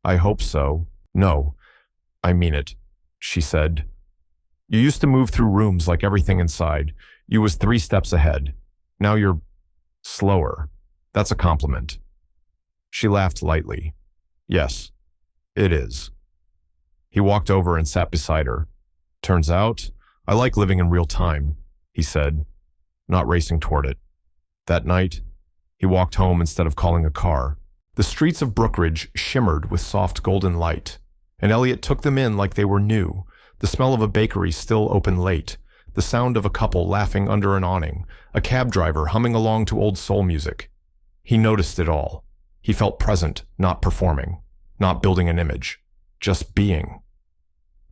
"I hope so. No, I mean it," she said. "You used to move through rooms like everything inside. You was 3 steps ahead. Now you're slower. That's a compliment." She laughed lightly. "Yes, it is." He walked over and sat beside her. "Turns out, I like living in real time," he said, not racing toward it. That night, he walked home instead of calling a car. The streets of Brookridge shimmered with soft golden light, and Elliot took them in like they were new, the smell of a bakery still open late, the sound of a couple laughing under an awning, a cab driver humming along to old soul music. He noticed it all. He felt present, not performing, not building an image, just being.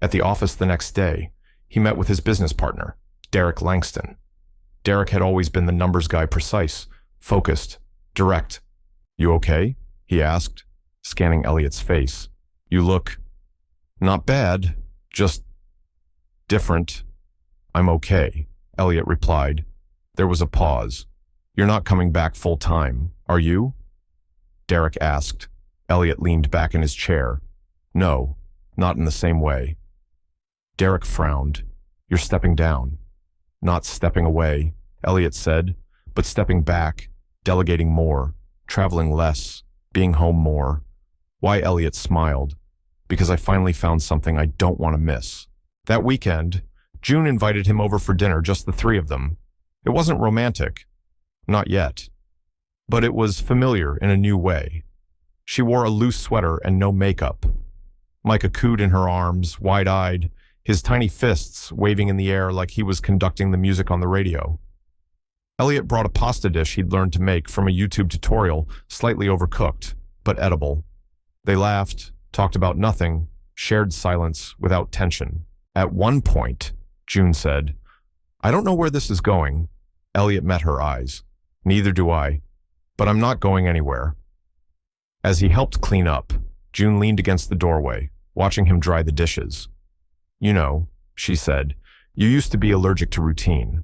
At the office the next day, he met with his business partner, Derek Langston. Derek had always been the numbers guy, precise, focused, direct. "You okay?" he asked, scanning Elliot's face. "You look not bad, just different." "I'm okay," Elliot replied. There was a pause. "You're not coming back full time, are you?" Derek asked. Elliot leaned back in his chair. "No, Not in the same way. Derek frowned. You're stepping down. Not stepping away, Elliot said, but stepping back, delegating more, traveling less, being home more. Why? Elliot smiled. Because I finally found something I don't want to miss. That weekend, June invited him over for dinner, just the three of them. It wasn't romantic. Not yet. But it was familiar in a new way. She wore a loose sweater and no makeup. Micah cooed in her arms, wide-eyed, his tiny fists waving in the air like he was conducting the music on the radio. Elliot brought a pasta dish he'd learned to make from a YouTube tutorial, slightly overcooked, but edible. They laughed, talked about nothing, shared silence without tension. At one point, June said, I don't know where this is going. Elliot met her eyes. Neither do I, but I'm not going anywhere. As he helped clean up, June leaned against the doorway, watching him dry the dishes. You know, she said, you used to be allergic to routine.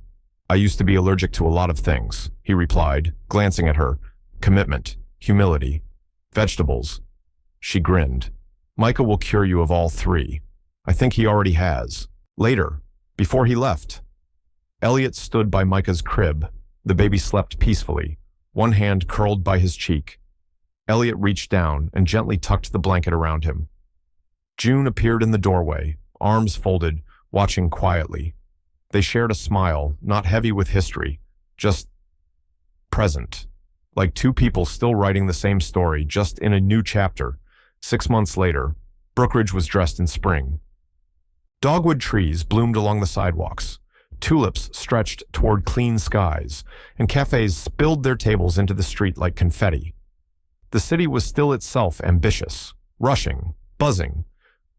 I used to be allergic to a lot of things, he replied, glancing at her. Commitment, humility, vegetables. She grinned. Micah will cure you of all three. I think he already has. Later, before he left, Elliot stood by Micah's crib. The baby slept peacefully, one hand curled by his cheek. Elliot reached down and gently tucked the blanket around him. June appeared in the doorway, arms folded, watching quietly. They shared a smile, not heavy with history, just present. Like two people still writing the same story, just in a new chapter. 6 months later, Brookridge was dressed in spring. Dogwood trees bloomed along the sidewalks. Tulips stretched toward clean skies, and cafes spilled their tables into the street like confetti. The city was still itself ambitious, rushing, buzzing,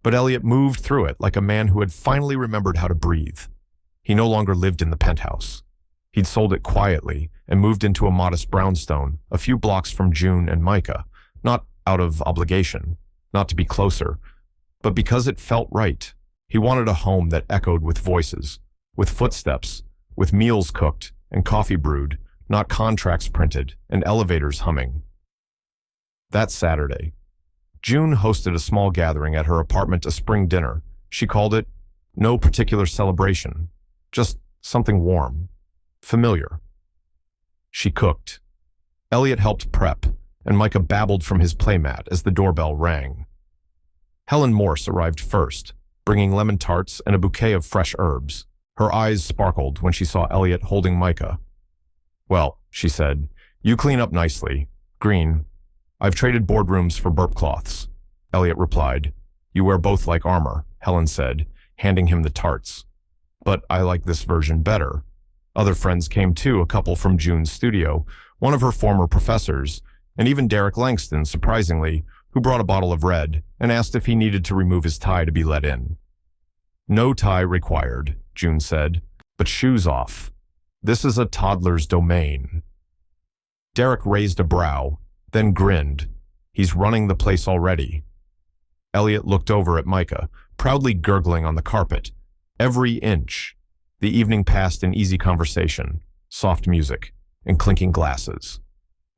but Elliot moved through it like a man who had finally remembered how to breathe. He no longer lived in the penthouse. He'd sold it quietly and moved into a modest brownstone, a few blocks from June and Micah, not out of obligation, not to be closer, but because it felt right. He wanted a home that echoed with voices, with footsteps, with meals cooked and coffee brewed, not contracts printed and elevators humming. That Saturday, June hosted a small gathering at her apartment, a spring dinner. She called it no particular celebration, just something warm, familiar. She cooked. Elliot helped prep, and Micah babbled from his playmat as the doorbell rang. Helen Morse arrived first, bringing lemon tarts and a bouquet of fresh herbs. Her eyes sparkled when she saw Elliot holding Micah. Well, she said, you clean up nicely. Green. I've traded boardrooms for burp cloths. Elliot replied. You wear both like armor, Helen said, handing him the tarts. But I like this version better. Other friends came too, a couple from June's studio, one of her former professors, and even Derek Langston, surprisingly, who brought a bottle of red and asked if he needed to remove his tie to be let in. No tie required, June said, but shoes off. This is a toddler's domain. Derek raised a brow, then grinned. He's running the place already. Elliot looked over at Micah, proudly gurgling on the carpet. Every inch. The evening passed in easy conversation, soft music, and clinking glasses.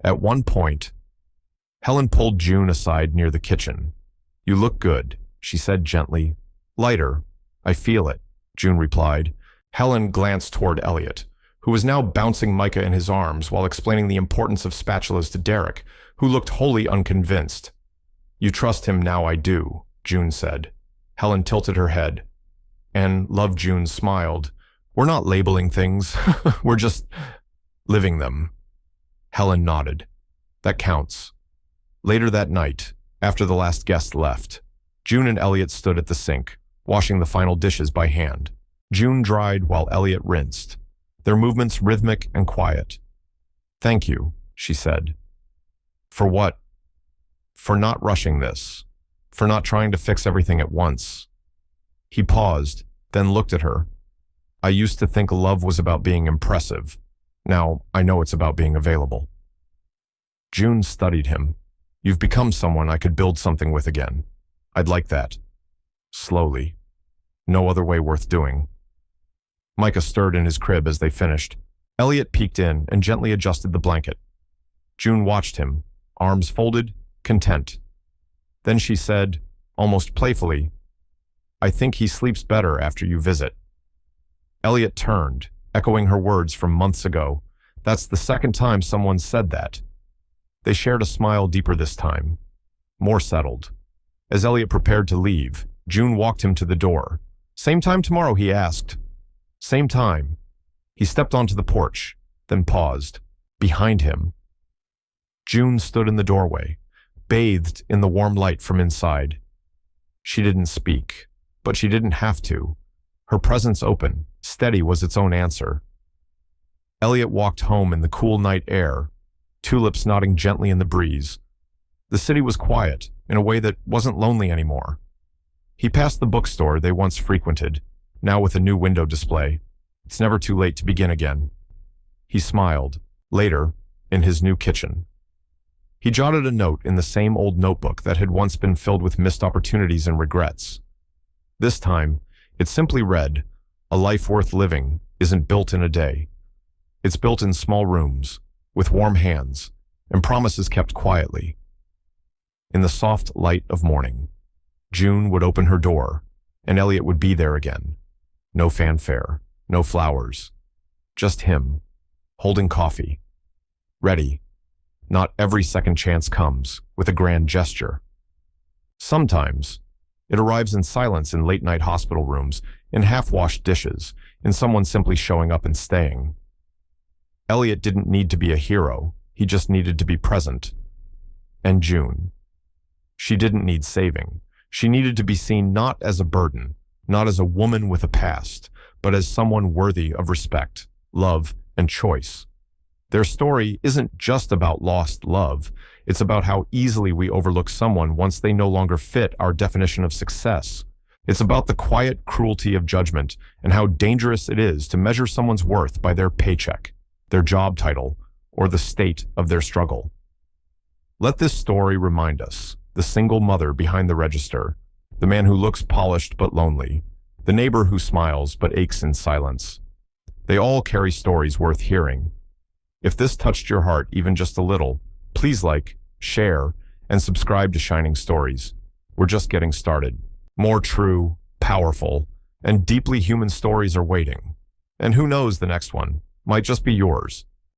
At one point, Helen pulled June aside near the kitchen. You look good, she said gently. Lighter. I feel it, June replied. Helen glanced toward Elliot, who was now bouncing Micah in his arms while explaining the importance of spatulas to Derek, who looked wholly unconvinced. You trust him now, I do, June said. Helen tilted her head. And Love June smiled. We're not labeling things. We're just living them. Helen nodded. That counts. Later that night, after the last guest left, June and Elliot stood at the sink, washing the final dishes by hand. June dried while Elliot rinsed, their movements rhythmic and quiet. Thank you, she said. For what? For not rushing this. For not trying to fix everything at once. He paused, then looked at her. I used to think love was about being impressive. Now I know it's about being available. June studied him. You've become someone I could build something with again. I'd like that. Slowly. No other way worth doing. Micah stirred in his crib as they finished. Elliot peeked in and gently adjusted the blanket. June watched him, arms folded, content. Then she said, almost playfully, I think he sleeps better after you visit." Elliot turned, echoing her words from months ago. That's the second time someone said that. They shared a smile deeper this time, more settled. As Elliot prepared to leave, June walked him to the door. "Same time tomorrow?" he asked. "Same time." He stepped onto the porch, then paused. Behind him, June stood in the doorway, bathed in the warm light from inside. She didn't speak, but she didn't have to. Her presence open, steady was its own answer. Elliot walked home in the cool night air, tulips nodding gently in the breeze. The city was quiet, in a way that wasn't lonely anymore. He passed the bookstore they once frequented, now with a new window display. It's never too late to begin again. He smiled. Later, in his new kitchen, he jotted a note in the same old notebook that had once been filled with missed opportunities and regrets. This time, it simply read, "A life worth living isn't built in a day. It's built in small rooms, with warm hands, and promises kept quietly." In the soft light of morning, June would open her door, and Elliot would be there again. No fanfare, no flowers, just him, holding coffee. Ready. Not every second chance comes with a grand gesture. Sometimes, it arrives in silence in late-night hospital rooms, in half-washed dishes, in someone simply showing up and staying. Elliot didn't need to be a hero, he just needed to be present. And June. She didn't need saving. She needed to be seen not as a burden, not as a woman with a past, but as someone worthy of respect, love, and choice. Their story isn't just about lost love, it's about how easily we overlook someone once they no longer fit our definition of success. It's about the quiet cruelty of judgment and how dangerous it is to measure someone's worth by their paycheck, their job title, or the state of their struggle. Let this story remind us, the single mother behind the register, the man who looks polished but lonely, the neighbor who smiles but aches in silence. They all carry stories worth hearing. If this touched your heart even just a little, please like, share, and subscribe to Shining Stories. We're just getting started. More true, powerful, and deeply human stories are waiting. And who knows, the next one might just be yours.